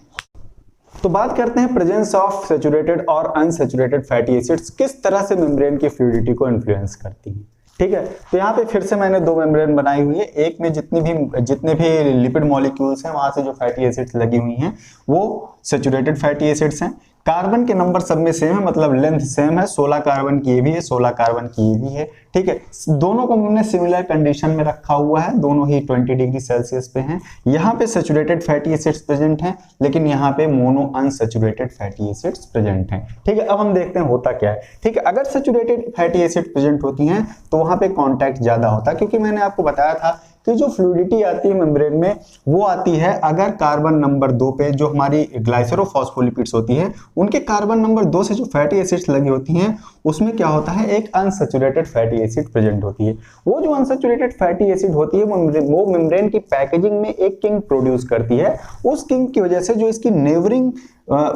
तो बात करते हैं प्रेजेंस ऑफ सैचुरेटेड और अनसैचुरेटेड फैटी एसिड्स किस तरह से मेम्ब्रेन की फ्लूइडिटी को इन्फ्लुएंस करती है। ठीक है, तो यहाँ पे फिर से मैंने दो मेम्ब्रेन बनाई हुई है, एक में जितने भी लिपिड मॉलिक्यूल्स हैं वहां से जो फैटी एसिड्स लगी हुई हैं वो सैचुरेटेड फैटी एसिड्स हैं। कार्बन के नंबर सब में सेम है, मतलब लेंथ सेम है, 16 कार्बन की ये भी है, 16 कार्बन की ये भी है। ठीक है, दोनों को हमने सिमिलर कंडीशन में रखा हुआ है, दोनों ही 20 डिग्री सेल्सियस पे हैं। यहाँ पे सैचुरेटेड फैटी एसिड्स प्रेजेंट हैं, लेकिन यहाँ पे mono unsaturated fatty acids present हैं। ठीक है, अब हम देखते हैं होता क्या है। ठीक है, अगर सैचुरेटेड फैटी एसिड प्रेजेंट होती हैं तो वहां पे कॉन्टैक्ट ज्यादा होता है, क्योंकि मैंने आपको बताया था कि जो फ्लूइडिटी आती है मेम्ब्रेन में वो आती है अगर कार्बन नंबर 2 पे जो हमारी ग्लाइसरोफॉस्फोलिपिड्स होती है उनके कार्बन नंबर 2 से जो फैटी एसिड्स लगी होती हैं उसमें क्या होता है, एक अनसैचुरेटेड फैटी एसिड प्रेजेंट होती है। वो जो अनसैचुरेटेड फैटी एसिड होती है वो मेम्ब्रेन की पैकेजिंग में एक किंग प्रोड्यूस करती है। उस किंग की वजह से जो इसकी नेबरिंग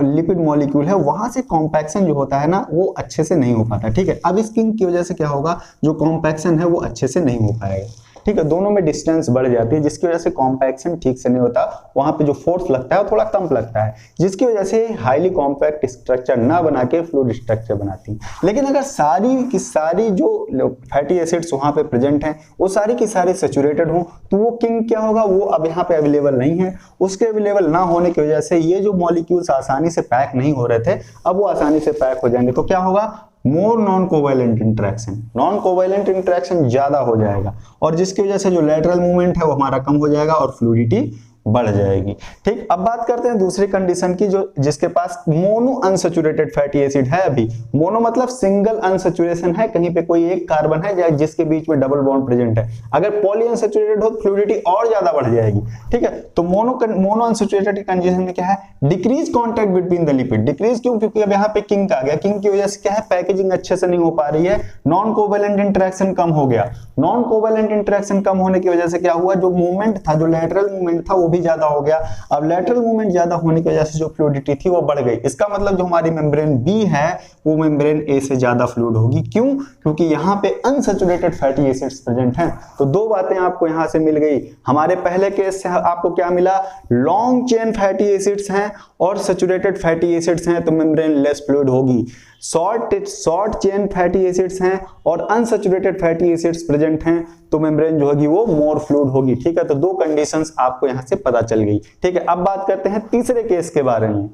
लिपिड मॉलिक्यूल है वहां से कॉम्पैक्शन जो होता है ना वो अच्छे से नहीं हो पाता। ठीक है, अब इस किंग की वजह से क्या होगा, जो कॉम्पैक्शन है वो अच्छे से नहीं हो पाएगा। ठीक है, दोनों में डिस्टेंस बढ़ जाती है जिसकी वजह से कॉम्पैक्शन ठीक से नहीं होता, वहां पे जो फोर्स लगता है वो थोड़ा कम लगता है, जिसकी वजह से हाईली कॉम्पैक्ट स्ट्रक्चर ना बना के फ्लूइड स्ट्रक्चर बनाती है। लेकिन अगर सारी की सारी जो फैटी एसिड्स वहां पे प्रेजेंट हैं वो सारी की सारी सैचुरेटेड हो तो वो किंग क्या होगा, वो अब यहाँ पे अवेलेबल नहीं है। उसके अवेलेबल ना होने की वजह से ये जो मॉलिक्यूल्स आसानी से पैक नहीं हो रहे थे अब वो आसानी से पैक हो जाएंगे। तो क्या होगा, more non covalent interaction, non covalent interaction ज्यादा हो जाएगा, और जिसकी वजह से जो लेटरल मूवमेंट है वो हमारा कम हो जाएगा और फ्लूइडिटी बढ़ जाएगी। ठीक, अब बात करते हैं दूसरी कंडीशन की, जो जिसके पास मोनो अनसैचुरेटेड फैटी एसिड है। अभी मोनो मतलब सिंगल अनसैचुरेशन है, कहीं पे कोई एक कार्बन है या जिसके बीच में डबल बॉन्ड प्रेजेंट है। अगर पॉली अनसैचुरेटेड हो फ्लूइडिटी और ज्यादा बढ़ जाएगी। ठीक है, तो मोनो अनसैचुरेटेड कंडीशन में क्या है, decrease contact between the lipid. Decrease क्यों, क्योंकि अब यहाँ पे किंग आ गया, किंग की वजह से क्या है, पैकेजिंग अच्छे से नहीं हो पा रही है, नॉन कोवेलेंट इंटरेक्शन कम हो गया। नॉन कोवेलेंट इंटरेक्शन कम होने की वजह से क्या हुआ, जो मूवमेंट था, जो लेटरल मूवमेंट था वो भी ज्यादा हो गया। अब लेटरल मूवमेंट ज्यादा होने की वजह से जो फ्लूइडिटी थी वो बढ़ गई। इसका मतलब जो हमारी मेम्ब्रेन बी है वो मेम्ब्रेन ए से ज्यादा फ्लूइड होगी। क्यों, क्योंकि यहाँ पे अनसैचुरेटेड फैटी एसिड्स प्रेजेंट हैं। तो दो बातें आपको यहाँ से मिल गई। हमारे पहले केस से आपको क्या मिला, लॉन्ग चेन फैटी एसिड्स हैं और सैचुरेटेड फैटी एसिड्स हैं तो मेम्ब्रेन लेस फ्लूइड होगी। शॉर्ट चेन फैटी एसिड्स हैं और अनसैचुरेटेड फैटी एसिड्स प्रेजेंट हैं तो मेम्ब्रेन जो होगी वो मोर फ्लूइड होगी। ठीक है, तो दो कंडीशंस आपको यहां से पता चल गई। ठीक है, अब बात करते हैं तीसरे केस के बारे में।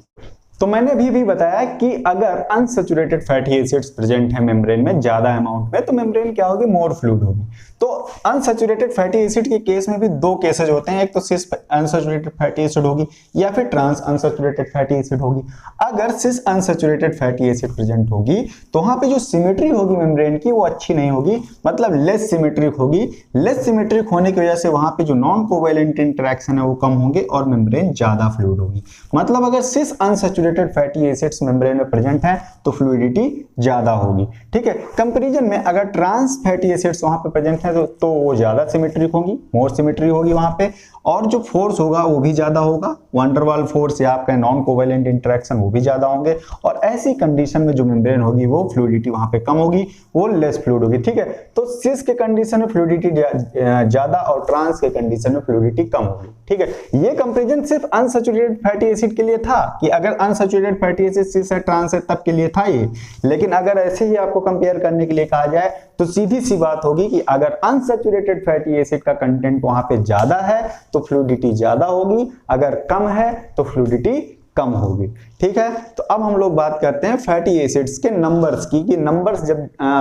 तो मैंने अभी भी बताया कि अगर अनसैचुरेटेड फैटी एसिड्स प्रेजेंट है मेम्ब्रेन में ज्यादा अमाउंट में, तो मेम्ब्रेन क्या होगी, मोर फ्लूइड होगी। तो अनसैचुरेटेड फैटी एसिड के केस में भी दो केसेस होते हैं, एक तो सिस अनसैचुरेटेड फैटी एसिड होगी या फिर ट्रांस अनसैचुरेटेड फैटी एसिड होगी। अगर सिस अनसैचुरेटेड फैटी एसिड प्रेजेंट होगी तो वहां पे जो सिमेट्री होगी मेम्ब्रेन की वो अच्छी नहीं होगी, मतलब लेस सिमेट्रिक होगी। लेस सिमेट्रिक होने की वजह से वहां पे जो नॉन कोवैलेंट इंटरेक्शन है वो कम होंगे और मेम्ब्रेन ज्यादा फ्लूइड होगी। मतलब अगर सिस अनसैचुरेटेड फैटी एसिड्स मेम्ब्रेन में प्रेजेंट है तो फ्लूइडिटी ज्यादा होगी। ठीक है, कंपैरिजन में अगर ट्रांस फैटी एसिड्स वहां पे प्रेजेंट है तो वो ज्यादा सिमेट्रिक होगी, मोर सिमेट्री होगी वहां पे, और जो फोर्स होगा वो भी ज्यादा होगा, वंडरवाल फोर्स या आपका नॉन कोवैलेंट इंटरेक्शन वो भी ज्यादा होंगे। और ऐसी कंडीशन में जो मेम्ब्रेन होगी वो फ्लूइडिटी वहां पे कम होगी, वो लेस फ्लूइड होगी। ठीक है, तो सिस के कंडीशन में फ्लूइडिटी ज्यादा और ट्रांस के कंडीशन में फ्लूइडिटी कम होगी। ठीक है, ये कंपैरिजन सिर्फ अनसैचुरेटेड फैटी एसिड के लिए था कि अगर अनसैचुरेटेड फैटी एसिड सिस है ट्रांस है तब के लिए था ये। लेकिन अगर ऐसे ही आपको कंपेयर करने के लिए कहा जाए तो सीधी सी बात होगी कि अगर अनसैचुरेटेड फैटी एसिड का कंटेंट वहां पे ज्यादा है तो फ्लूइडिटी ज्यादा होगी, अगर कम है तो फ्लूइडिटी कम होगी। ठीक है, तो अब हम लोग बात करते हैं फैटी एसिड्स के नंबर्स की, कि नंबर्स जब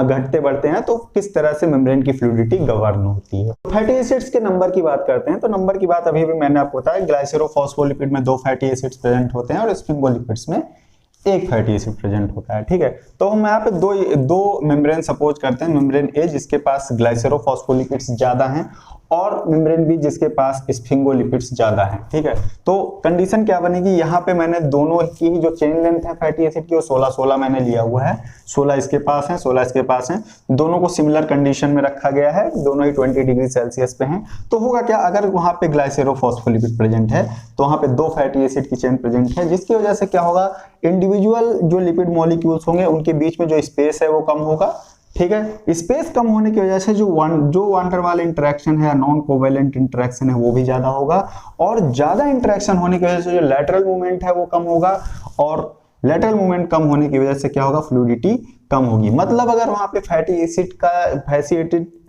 घटते बढ़ते हैं तो किस तरह से मेम्ब्रेन की फ्लूइडिटी गवर्न होती है। फैटी एसिड्स के नंबर की बात करते हैं तो नंबर की बात अभी भी मैंने आपको बताया, ग्लाइसेरोफॉस्फोलिपिड में 2 फैटी एसिड्स प्रेजेंट होते हैं और स्फिंगोलिपिड्स में 1 फैटी एसिड प्रेजेंट होता है। ठीक है, तो हम यहाँ पे दो मेम्ब्रेन सपोज करते हैं, मेम्ब्रेन ए जिसके पास ग्लाइसेरोफॉस्फोलिपिड्स ज्यादा हैं और मेम्ब्रेन बी जिसके पास स्फिंगोलिपिड्स ज्यादा हैं। ठीक है, तो कंडीशन क्या बनेगी, यहाँ पे मैंने दोनों की जो चेन लेंथ है फैटी एसिड की वो 16-16 मैंने लिया हुआ है, 16 इसके पास है 16 इसके पास है, दोनों को सिमिलर कंडीशन में रखा गया है, दोनों ही 20 डिग्री सेल्सियस पे हैं। तो होगा क्या, अगर वहां पे ग्लाइसेरोफॉस्फोलिपिड प्रेजेंट है तो वहां पे 2 फैटी एसिड की चेन प्रेजेंट है, जिसकी वजह से क्या होगा, इंडिविजुअल जो लिपिड मॉलिक्यूल्स होंगे उनके बीच में जो स्पेस है वो कम होगा। ठीक है, स्पेस कम होने की वजह से जो वंडर वाले इंटरेक्शन है, नॉन कोवैलेंट इंटरेक्शन है वो भी ज्यादा होगा, और ज्यादा इंटरेक्शन होने की वजह से जो लैटरल मूवमेंट है वो कम होगा, और लेटरल मूवमेंट कम होने की वजह से क्या होगा, फ्लूइडिटी कम होगी। मतलब अगर वहां पे फैटी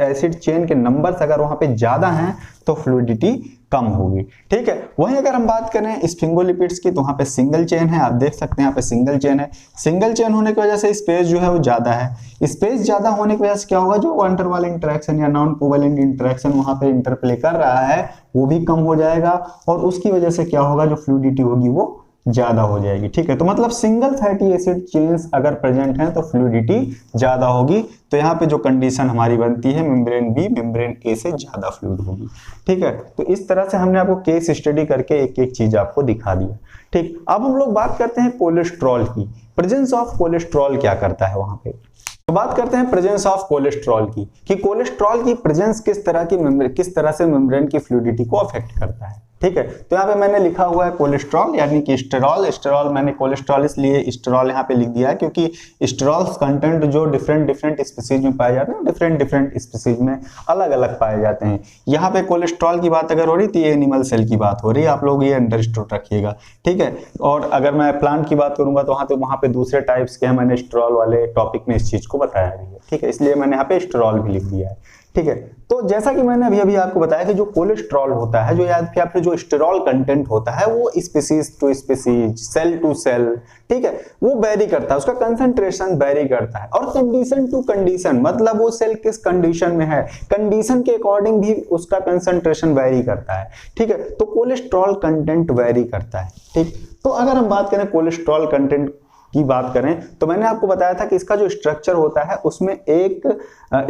एसिड चेन के नंबर्स अगर वहां पे ज्यादा हैं तो फ्लूइडिटी कम होगी। ठीक है, वहीं अगर हम बात करें स्फिंगोलिपिड्स की तो वहां पे सिंगल चेन है, आप देख सकते हैं यहाँ पे सिंगल चेन है। सिंगल चेन होने की वजह से स्पेस जो है वो ज्यादा है, स्पेस ज्यादा होने की वजह से क्या होगा, जो वंडर वाले इंटरेक्शन या नॉन कोवैलेंट इंटरेक्शन वहां पे इंटरप्ले कर रहा है वो भी कम हो जाएगा, और उसकी वजह से क्या होगा, जो फ्लूइडिटी होगी वो ज्यादा हो जाएगी। ठीक है, तो मतलब सिंगल फैटी एसिड चेन्स अगर प्रेजेंट हैं तो फ्लूइडिटी ज्यादा होगी। तो यहाँ पे जो कंडीशन हमारी बनती है, मेम्ब्रेन बी मेम्ब्रेन ए से ज्यादा फ्लूइड होगी। ठीक है, तो इस तरह से हमने आपको केस स्टडी करके एक एक चीज आपको दिखा दिया। ठीक, अब हम लोग बात करते हैं कोलेस्ट्रॉल की। प्रेजेंस ऑफ कोलेस्ट्रॉल क्या करता है वहां पे, तो बात करते हैं प्रेजेंस ऑफ कोलेस्ट्रॉल की, कि कोलेस्ट्रॉल की प्रेजेंस किस तरह से मेम्ब्रेन की फ्लूइडिटी को अफेक्ट करता है। ठीक है, तो यहाँ पे मैंने लिखा हुआ है कोलेस्ट्रॉल यानी कि स्टेरॉल मैंने कोलेस्ट्रॉल इसलिए स्टेरॉल यहाँ पे लिख दिया है क्योंकि स्टेरॉल्स कंटेंट जो डिफरेंट स्पीसीज में पाए जाते हैं, डिफरेंट स्पीसीज में अलग अलग पाए जाते हैं। यहाँ पे कोलेस्ट्रॉल की बात अगर हो रही तो ये एनिमल सेल की बात हो रही है, आप लोग ये अंडरस्टूड रखिएगा। ठीक है, और अगर मैं प्लांट की बात करूंगा तो वहाँ पे दूसरे टाइप्स के हैं, मैंने स्टेरॉल वाले टॉपिक में इस चीज को बताया भी है। ठीक है, इसलिए मैंने यहाँ पे स्टेरॉल भी लिख दिया है। ठीक है, तो जैसा कि मैंने अभी आपको बताया कि जो कोलेस्ट्रॉल होता है, जो याद फिर आपने जो स्टेरॉल कंटेंट होता है वो species to species, cell to cell, ठीक है, वो वेरी करता है, उसका कंसंट्रेशन वेरी करता है, और कंडीशन टू कंडीशन, मतलब वो सेल किस कंडीशन में है, कंडीशन के अकॉर्डिंग भी उसका कंसंट्रेशन वेरी करता है। ठीक है, तो कोलेस्ट्रॉल कंटेंट वेरी करता है। ठीक, तो अगर हम बात करें कोलेस्ट्रॉल कंटेंट की बात करें तो मैंने आपको बताया था कि इसका जो स्ट्रक्चर होता है उसमें एक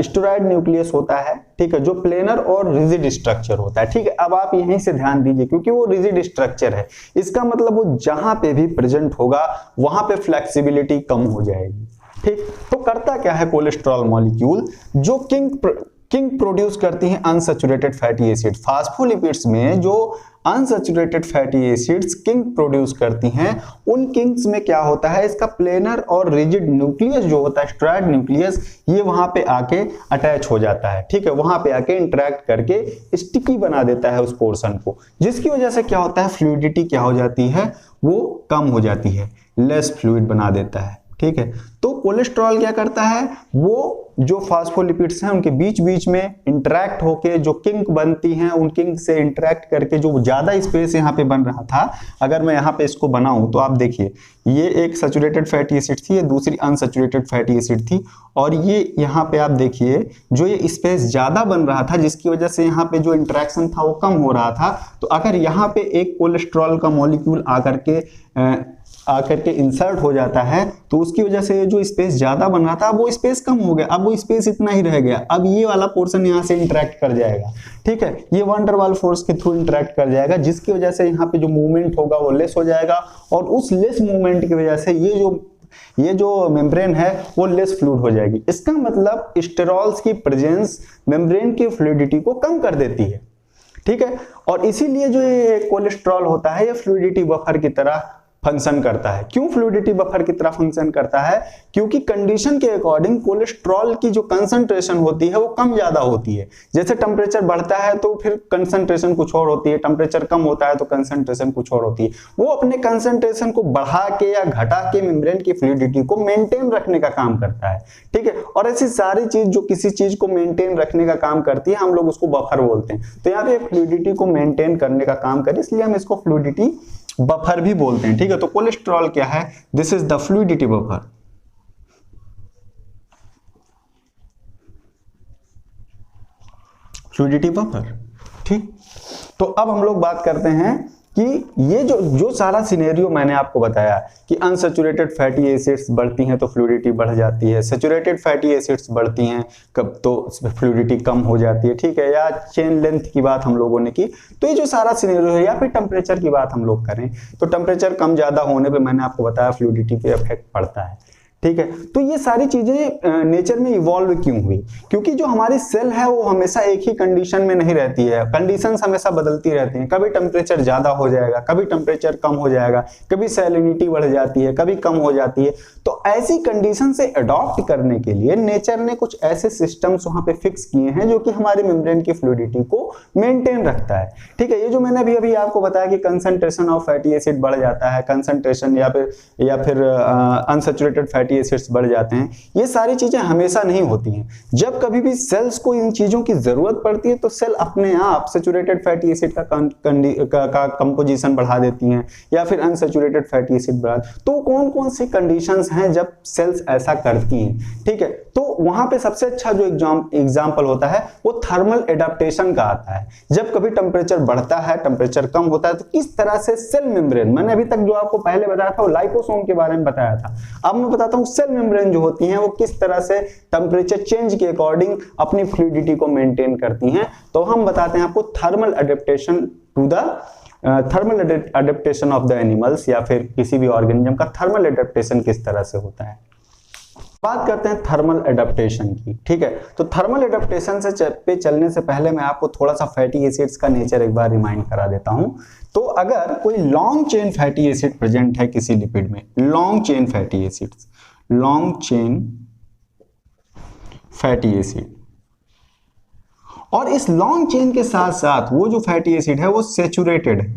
स्टेरॉइड न्यूक्लियस होता है। ठीक है, जो प्लेनर और रिजिड स्ट्रक्चर होता है। ठीक है, अब आप यहीं से ध्यान दीजिए क्योंकि वो रिजिड स्ट्रक्चर है, इसका मतलब वो जहां पे भी प्रेजेंट होगा वहां पे फ्लेक्सिबिलिटी कम हो जाएगी। ठीक, तो करता क्या है कोलेस्ट्रॉल मॉलिक्यूल, जो किंग प्रोड्यूस करती हैं अनसैचुरेटेड फैटी एसिड। फास्फोलिपिड्स में जो unsaturated fatty acids king produce करती हैं, उन किंग्स में क्या होता है, इसका प्लेनर और रिजिड न्यूक्लियस जो होता है, स्टेरॉइड न्यूक्लियस, ये वहां पे आके अटैच हो जाता है। ठीक है, वहां पे आके इंटरेक्ट करके स्टिकी बना देता है उस पोर्शन को, जिसकी वजह से क्या होता है, फ्लूइडिटी क्या हो जाती है, वो कम हो जाती है, लेस फ्लूइड बना देता है। ठीक है, तो कोलेस्ट्रॉल क्या करता है, वो जो फास्फोलिपिड्स हैं उनके बीच बीच में इंटरेक्ट होके जो किंक बनती हैं, उन किंक से इंटरेक्ट करके जो ज्यादा स्पेस यहाँ पे बन रहा था, अगर मैं यहाँ पे इसको बनाऊं तो आप देखिए ये एक सैचुरेटेड फैटी एसिड थी, ये दूसरी अनसैचुरेटेड फैटी एसिड थी, और ये यहाँ पे आप देखिए जो ये स्पेस ज्यादा बन रहा था जिसकी वजह से यहाँ पे जो इंटरेक्शन था वो कम हो रहा था। तो अगर यहाँ पे एक कोलेस्ट्रॉल का मॉलिक्यूल आकर के इंसर्ट हो जाता है तो उसकी वजह से जो स्पेस ज्यादा बन रहा था अब वो स्पेस कम हो गया, अब वो स्पेस इतना ही रह गया, अब ये वाला पोर्शन यहाँ से इंटरेक्ट कर जाएगा, ठीक है, ये वन डर वाल फोर्स के थ्रू इंटरेक्ट कर जाएगा, जिसकी वजह से यहाँ पे जो मूवमेंट होगा वो लेस हो जाएगा, और उस लेस मूवमेंट की वजह से ये जो मेम्ब्रेन है वो लेस फ्लूइड हो जाएगी। इसका मतलब स्टेरॉल्स की प्रेजेंस मेम्ब्रेन की फ्लूइडिटी को कम कर देती है, ठीक है, और इसीलिए जो ये कोलेस्ट्रॉल होता है ये फ्लूइडिटी बफर की तरह फंक्शन करता है। क्यों फ्लूइडिटी बफर की तरह फंक्शन करता है? क्योंकि कंडीशन के अकॉर्डिंग कोलेस्ट्रॉल की जो कंसंट्रेशन होती है वो कम ज्यादा होती है। जैसे टेम्परेचर बढ़ता है तो फिर कंसंट्रेशन कुछ और होती है, टेम्परेचर कम होता है तो कंसंट्रेशन कुछ और होती है। वो अपने कंसंट्रेशन को बढ़ा के या घटा के मेम्ब्रेन की फ्लूइडिटी को मेंटेन रखने का काम करता है, ठीक है, और ऐसी सारी चीज जो किसी चीज को मेंटेन रखने का काम करती है हम लोग उसको बफर बोलते हैं। तो यहाँ पे फ्लूइडिटी को मेंटेन करने का काम करे, इसलिए हम इसको फ्लूइडिटी बफर भी बोलते हैं, ठीक है। तो कोलेस्ट्रॉल क्या है? This is the fluidity buffer. Fluidity buffer, ठीक। तो अब हम लोग बात करते हैं कि ये जो सारा सिनेरियो मैंने आपको बताया कि अनसैचुरेटेड फैटी एसिड्स बढ़ती हैं तो फ्लूइडिटी बढ़ जाती है, सैचुरेटेड फैटी एसिड्स बढ़ती हैं कब तो फ्लूइडिटी कम हो जाती है, ठीक है, या चेन लेंथ की बात हम लोगों ने की। तो ये जो सारा सिनेरियो है, या फिर टेम्परेचर की बात हम लोग करें तो टेम्परेचर कम ज्यादा होने पे मैंने आपको बताया फ्लूइडिटी पे इफेक्ट पड़ता है, ठीक है। तो ये सारी चीजें नेचर में इवॉल्व क्यों हुई? क्योंकि जो हमारी सेल है वो हमेशा एक ही कंडीशन में नहीं रहती है, कंडीशंस हमेशा बदलती रहती हैं। कभी टेम्परेचर ज्यादा हो जाएगा, कभी टेम्परेचर कम हो जाएगा, कभी सैलिनिटी बढ़ जाती है, कभी कम हो जाती है। तो ऐसी कंडीशन से अडॉप्ट करने के लिए नेचर ने कुछ ऐसे सिस्टम्स वहां पे फिक्स किए हैं जो कि हमारे मेम्ब्रेन की फ्लूइडिटी को मेंटेन रखता है, ठीक है। ये जो मैंने अभी आपको बताया कि कंसंट्रेशन ऑफ फैटी एसिड बढ़ जाता है, कंसंट्रेशन या फिर अनसैचुरेटेड फैटी एसिड्स बढ़ जाते हैं, ये सारी चीजें हमेशा नहीं होती हैं। जब कभी भी सेल्स को इन चीजों की जरूरत पड़ती है तो सेल अपने आप सैचुरेटेड फैटी एसिड का कंपोजिशन बढ़ा देती हैं या फिर अनसैचुरेटेड फैटी एसिड बढ़ा। तो कौन कौन सी कंडीशंस हैं जब सेल्स ऐसा करती हैं, ठीक है। तो वहां पे सबसे अच्छा जो एग्जांपल होता है वो थर्मल एडाप्टेशन का आता है। जब कभी टेम्परेचर बढ़ता है, टेम्परेचर कम होता है, तो किस तरह से सेल मेम्ब्रेन, मैंने अभी तक जो आपको पहले बताया था वो लाइपोसोम के बारे में बताया था, अब मैं बताता हूं सेल मेम्ब्रेन जो होती हैं वो किस तरह से टेम्परेचर चेंज के अकॉर्डिंग अपनी फ्लूइडिटी को मेंटेन करती हैं। तो हम बताते हैं आपको thermal adaptation to the thermal adaptation of the animals या फिर किसी भी ऑर्गेनिज्म का थर्मल एडेप्टेशन किस तरह से होता है। बात करते हैं थर्मल एडेप्टेशन की, ठीक है। तो थर्मल एडेप्टेशन पे चलने से पहले मैं आपको थोड़ा सा फैटी एसिड्स का नेचर एक बार रिमाइंड करा देता हूं। तो अगर कोई long chain fatty acid present है किसी लिपिड में, long chain fatty acids, long chain fatty acid, और इस लॉन्ग चेन के साथ साथ वो जो फैटी एसिड है वो सैचुरेटेड है,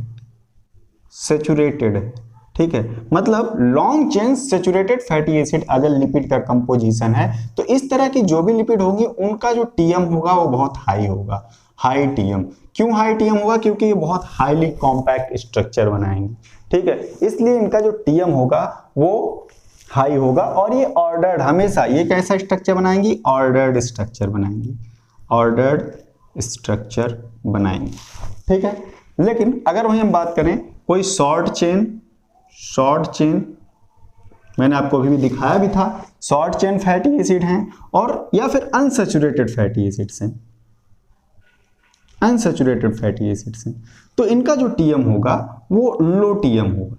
सैचुरेटेड है, ठीक है। मतलब long chain saturated fatty acid अगर लिपिड का कंपोजिशन है तो इस तरह की जो भी लिपिड होंगी उनका जो टीएम होगा वो बहुत हाई होगा, हाई टीएम। क्यों हाई टीएम होगा? क्योंकि ये बहुत हाईली कॉम्पैक्ट स्ट्रक्चर बनाएंगे, ठीक है, इसलिए इनका जो टीएम होगा वो हाई होगा। और ये ऑर्डर्ड, हमेशा ये कैसा स्ट्रक्चर बनाएंगी? ऑर्डर्ड स्ट्रक्चर बनाएंगी, ऑर्डर्ड स्ट्रक्चर बनाएंगे, ठीक है। लेकिन अगर वहीं हम बात करें कोई शॉर्ट चेन मैंने आपको अभी भी दिखाया भी था, शॉर्ट चेन फैटी एसिड हैं और या फिर अनसैचुरेटेड फैटी एसिड्स हैं, अनसैचुरेटेड फैटी एसिड्स हैं, तो इनका जो टीएम होगा वो लो टीएम होगा,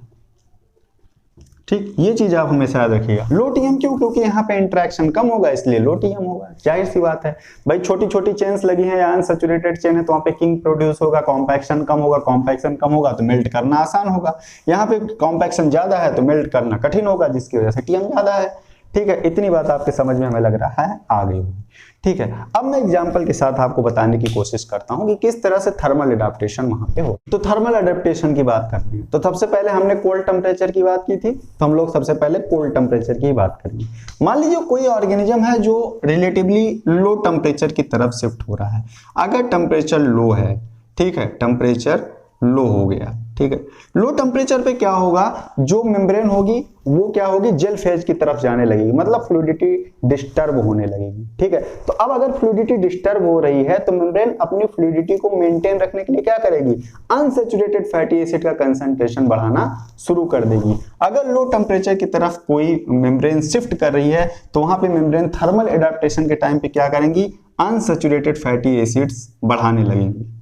ठीक। ये चीज आप हमेशा याद रखिएगा। लो टीएम क्यों? क्योंकि यहाँ पे इंटरेक्शन कम होगा इसलिए लो टीएम होगा, जाहिर सी बात है भाई। छोटी छोटी चेन्स लगी हैं या अनसैचुरेटेड चेन है तो वहाँ पे किंग प्रोड्यूस होगा, कॉम्पैक्शन कम होगा, कॉम्पैक्शन कम होगा तो मेल्ट करना आसान होगा। यहाँ पे कॉम्पैक्शन ज्यादा है तो मेल्ट करना कठिन होगा, जिसकी वजह से टीएम ज्यादा है, ठीक है। इतनी बात आपके समझ में हमें लग रहा है आ गई होगी। ठीक है, अब मैं एग्जांपल के साथ आपको बताने की कोशिश करता हूं कि किस तरह से थर्मल एडाप्टेशन वहां पे हो। तो थर्मल एडाप्टेशन की बात करते हैं, तो सबसे पहले हमने कोल्ड टेम्परेचर की बात की थी, तो हम लोग सबसे पहले कोल्ड टेम्परेचर की बात करेंगे। मान लीजिए कोई ऑर्गेनिज्म है जो रिलेटिवली लो टेम्परेचर की तरफ शिफ्ट हो रहा है। अगर टेम्परेचर लो है, ठीक है, टेम्परेचर लो हो गया, ठीक है, लो टेम्परेचर पे क्या होगा, जो मेम्ब्रेन होगी वो क्या होगी, जेल फेज की तरफ जाने लगेगी, मतलब फ्लूइडिटी डिस्टर्ब होने लगेगी। ठीक है, तो अब अगर फ्लूइडिटी डिस्टर्ब हो रही है तो मेम्ब्रेन अपनी फ्लूइडिटी को मेंटेन रखने के लिए क्या करेगी, अनसैचुरेटेड फैटी एसिड का कंसंट्रेशन बढ़ाना शुरू कर देगी। अगर लो टेम्परेचर की तरफ कोई मेम्ब्रेन शिफ्ट कर रही है तो वहां पे मेम्ब्रेन थर्मल एडाप्टेशन के टाइम पे क्या करेंगी, अनसैचुरेटेड फैटी एसिड्स बढ़ाने लगेंगी,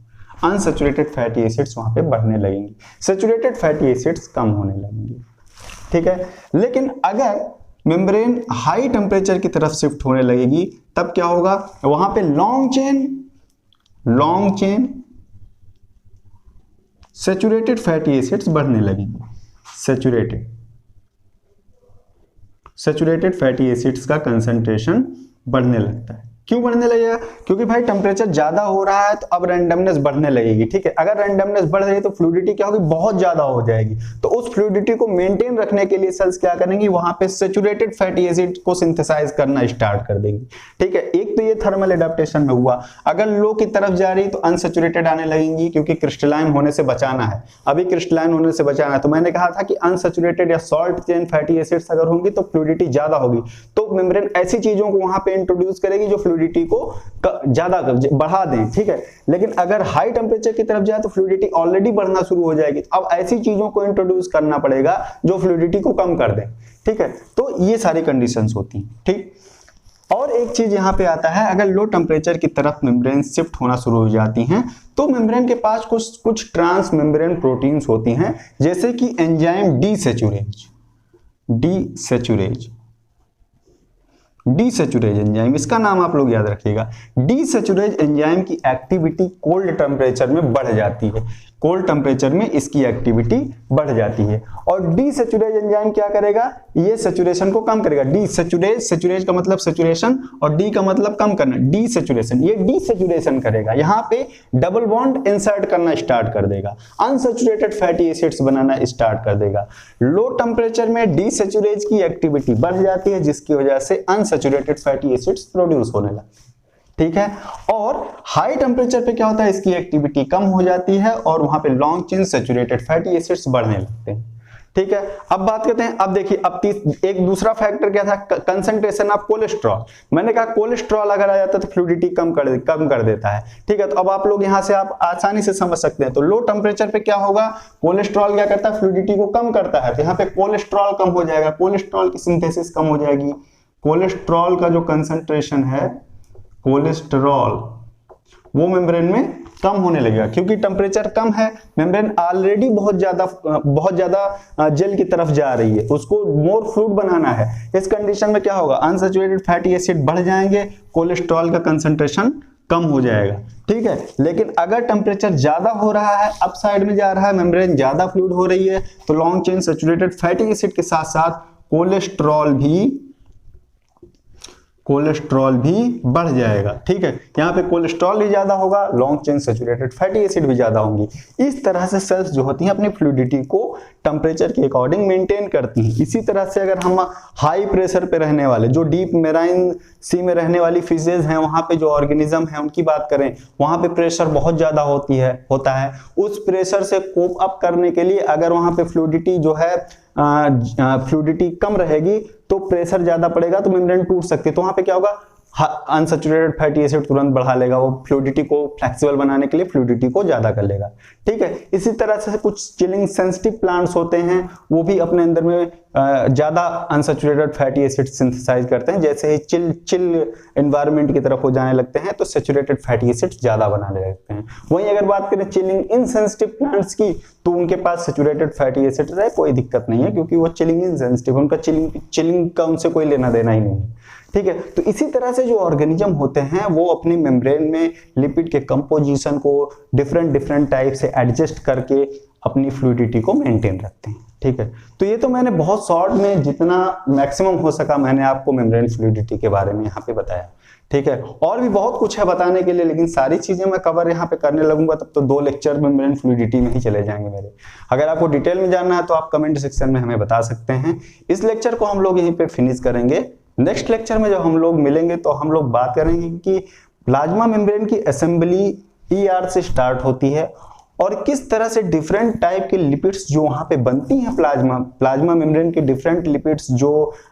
अनसैचुरेटेड फैटी एसिड्स वहां पे बढ़ने लगेंगी, सैचुरेटेड फैटी एसिड्स कम होने लगेंगी। ठीक है, लेकिन अगर मेम्ब्रेन हाई टेम्परेचर की तरफ शिफ्ट होने लगेगी तब क्या होगा, वहां पे long chain saturated fatty acids बढ़ने लगेंगी, सैचुरेटेड फैटी एसिड्स का कंसंट्रेशन बढ़ने लगता है। क्यों बढ़ने लगेगा, क्योंकि भाई टेम्परेचर ज्यादा हो रहा है तो अब रैंडमनेस बढ़ने लगेगी। ठीक है, अगर रैंडमनेस बढ़ रही है तो फ्लूइडिटी क्या होगी, बहुत ज्यादा हो जाएगी। तो उस फ्लूइडिटी को मेंटेन रखने के लिए सेल्स क्या करेंगी, वहां पे सैचुरेटेड फैटी एसिड को सिंथेसाइज करना स्टार्ट कर देंगी। ठीक है, एक तो ये थर्मल एडाप्टेशन में हुआ। अगर लो की तरफ जा रही तो अनसैचुरेटेड आने लगेंगी, क्योंकि क्रिस्टलाइन होने से बचाना है, अभी क्रिस्टलाइन होने से बचाना है। तो मैंने कहा था कि अनसैचुरेटेड या सॉल्ट चेन फैटी एसिड्स अगर होंगी तो फ्लूइडिटी ज्यादा होगी, तो मेम्ब्रेन ऐसी चीजों को वहां पे इंट्रोड्यूस करेगी जो फ्लूइडिटी को ज्यादा बढ़ा दें। ठीक है, लेकिन अगर हाई टेम्परेचर की तरफ जाए तो फ्लूइडिटी ऑलरेडी बढ़ना शुरू हो जाएगी। अब ऐसी चीजों को इंट्रोड्यूस करना पड़ेगा जो फ्लूइडिटी को कम कर दें। ठीक है, तो ये सारी कंडीशंस होती हैं। ठीक, और एक चीज यहां पे आता है, अगर लो टेम्परेचर की तरफ मेम्ब्रेन शिफ्ट होना शुरू हो जाती हैं तो मेम्ब्रेन के पास कुछ ट्रांस मेम्ब्रेन प्रोटीन्स होती हैं, जैसे कि एंजाइम डीसैचुरेज एंजाइम, इसका नाम आप लोग याद रखिएगा। डीसैचुरेज एंजाइम की एक्टिविटी कोल्ड टेम्परेचर में बढ़ जाती है, कोल्ड टेम्परेचर में इसकी एक्टिविटी बढ़ जाती है। और डीसैचुरेज एंजाइम क्या करेगा, ये सैचुरेशन को कम करेगा। सैचुरेज का मतलब सैचुरेशन और डी का मतलब कम करना, डीसैचुरेशन, ये डीसैचुरेशन करेगा, यहाँ पे डबल बॉन्ड इंसर्ट करना स्टार्ट कर देगा, अनसैचुरेटेड फैटी एसिड्स बनाना स्टार्ट कर देगा। लो टेम्परेचर में डीसैचुरेज की एक्टिविटी बढ़ जाती है, जिसकी वजह से अनसैचुरेटेड फैटी एसिड्स प्रोड्यूस होने लगते हैं। ठीक है, और हाई टेम्परेचर पे क्या होता है, इसकी एक्टिविटी कम हो जाती है और वहां पे long chain saturated fatty acids बढ़ने लगते हैं। ठीक है, अब बात करते हैं, अब देखिए, अब एक दूसरा फैक्टर क्या था, कंसंट्रेशन ऑफ कोलेस्ट्रॉल। मैंने कहा कोलेस्ट्रॉल अगर आ जाता है तो फ्लूइडिटी कम कर देता है। ठीक है, तो अब आप लोग यहां से आप आसानी से समझ सकते हैं। तो लो टेम्परेचर पे क्या होगा, कोलेस्ट्रॉल क्या करता है, फ्लूइडिटी को कम करता है, तो यहाँ पे कोलेस्ट्रॉल कम हो जाएगा, कोलेस्ट्रॉल की सिंथेसिस कम हो जाएगी। कोलेस्ट्रॉल का जो कंसंट्रेशन है, कोलेस्ट्रॉल, वो मेम्ब्रेन में कम होने लगेगा, क्योंकि टेम्परेचर कम है, मेम्ब्रेन ऑलरेडी बहुत ज्यादा जेल की तरफ जा रही है, उसको मोर फ्लूइड बनाना है। इस कंडीशन में क्या होगा, अनसैचुरेटेड फैटी एसिड बढ़ जाएंगे, कोलेस्ट्रॉल का कंसंट्रेशन कम हो जाएगा। ठीक है, लेकिन अगर टेम्परेचर ज्यादा हो रहा है, अप साइड में जा रहा है, मेम्ब्रेन ज्यादा फ्लूइड हो रही है, तो long chain saturated fatty acid के साथ साथ कोलेस्ट्रॉल भी बढ़ जाएगा। ठीक है, यहाँ पे कोलेस्ट्रॉल भी ज्यादा होगा, long chain saturated fatty acid भी ज्यादा होंगी। इस तरह से सेल्स जो होती हैं अपनी फ्लूइडिटी को टेम्परेचर के अकॉर्डिंग मेंटेन करती हैं। इसी तरह से अगर हम हाई प्रेशर पे रहने वाले, जो डीप मेराइन सी में रहने वाली फिशेज हैं, वहां पे जो ऑर्गेनिज्म है उनकी बात करें, वहां पे प्रेशर बहुत ज्यादा होता है। उस प्रेशर से कोप अप करने के लिए अगर वहां पे फ्लूइडिटी जो है फ्लूइडिटी कम रहेगी तो प्रेशर ज्यादा पड़ेगा तो मेम्ब्रेन टूट सकती है, तो वहां पे क्या होगा, अनसैचुरेटेड फैटी एसिड तुरंत बढ़ा लेगा, वो फ्लूइडिटी को फ्लेक्सिबल बनाने के लिए फ्लूइडिटी को ज्यादा कर लेगा। ठीक है, इसी तरह से कुछ चिलिंग सेंसिटिव प्लांट्स होते हैं, वो भी अपने अंदर में ज्यादा अनसैचुरेटेड फैटी एसिड सिंथेसाइज करते हैं। जैसे ही चिल एनवायरनमेंट की तरफ हो जाने लगते हैं तो सैचुरेटेड फैटी एसिड ज्यादा बनाने लगते हैं। वहीं अगर बात करें चिलिंग इनसेंसिटिव प्लांट्स की, तो उनके पास सैचुरेटेड फैटी एसिड है, कोई दिक्कत नहीं है, क्योंकि वो चिलिंग इनसेंसिटिव, उनका चिलिंग का उनसे कोई लेना देना ही नहीं है। ठीक है, तो इसी तरह से जो ऑर्गेनिज्म होते हैं वो अपनी मेम्ब्रेन में लिपिड के कंपोजिशन को डिफरेंट टाइप से एडजस्ट करके अपनी फ्लूइडिटी को मेंटेन रखते हैं। ठीक है, तो ये तो मैंने बहुत शॉर्ट में जितना मैक्सिमम हो सका मैंने आपको मेम्ब्रेन फ्लूइडिटी के बारे में यहाँ पे बताया। ठीक है, और भी बहुत कुछ है बताने के लिए, लेकिन सारी चीजें मैं कवर यहाँ पे करने लगूंगा तब तो 2 लेक्चर मेम्ब्रेन फ्लूइडिटी में ही चले जाएंगे मेरे। अगर आपको डिटेल में जानना है तो आप कमेंट सेक्शन में हमें बता सकते हैं। इस लेक्चर को हम लोग यहीं पे फिनिश करेंगे। नेक्स्ट लेक्चर में जब हम लोग मिलेंगे तो हम लोग बात करेंगे कि प्लाज्मा मेम्ब्रेन की असेंबली ईआर से स्टार्ट होती है और किस तरह से डिफरेंट टाइप के लिपिड्स जो वहां पे बनती हैं प्लाज्मा मेम्ब्रेन की डिफरेंट लिपिड्स जो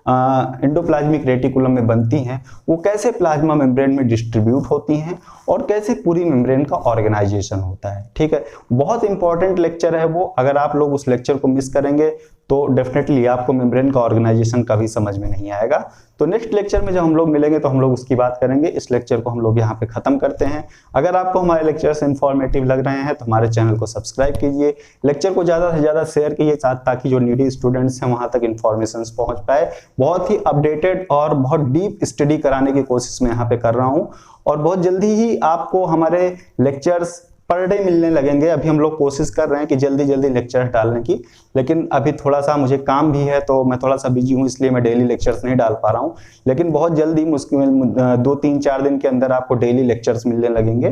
एंडोप्लाज्मिक रेटिकुलम में बनती हैं वो कैसे प्लाज्मा मेम्ब्रेन में डिस्ट्रीब्यूट होती हैं और कैसे पूरी मेम्ब्रेन का ऑर्गेनाइजेशन होता है। ठीक है, बहुत इंपॉर्टेंट लेक्चर है वो। अगर आप लोग उस लेक्चर को मिस करेंगे तो डेफिनेटली आपको मेम्ब्रेन का ऑर्गेनाइजेशन कभी समझ में नहीं आएगा। तो नेक्स्ट लेक्चर में जब हम लोग मिलेंगे तो हम लोग उसकी बात करेंगे। इस लेक्चर को हम लोग यहाँ पे खत्म करते हैं। अगर आपको हमारे लेक्चर्स इंफॉर्मेटिव लग रहे हैं तो हमारे चैनल को सब्सक्राइब कीजिए, लेक्चर को ज्यादा से ज्यादा शेयर कीजिए ताकि जो नीडी स्टूडेंट्स हैं वहां तक इंफॉर्मेशन पहुंच पाए। बहुत ही अपडेटेड और बहुत डीप स्टडी कराने की कोशिश मैं यहाँ पे कर रहा हूँ और बहुत जल्दी ही आपको हमारे लेक्चर्स पर डे मिलने लगेंगे। अभी हम लोग कोशिश कर रहे हैं कि जल्दी जल्दी लेक्चर डालने की, लेकिन अभी थोड़ा सा मुझे काम भी है तो मैं थोड़ा सा बिजी हूँ, इसलिए मैं डेली लेक्चर्स नहीं डाल पा रहा हूँ। लेकिन बहुत जल्दी मुश्किल 2-3-4 दिन के अंदर आपको डेली लेक्चर्स मिलने लगेंगे।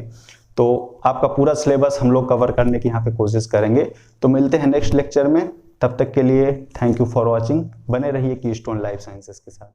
तो आपका पूरा सिलेबस हम लोग कवर करने की यहाँ पे कोशिश करेंगे। तो मिलते हैं नेक्स्ट लेक्चर में, तब तक के लिए थैंक यू फॉर वॉचिंग। बने रहिए कीस्टोन लाइफ साइंसेस के साथ।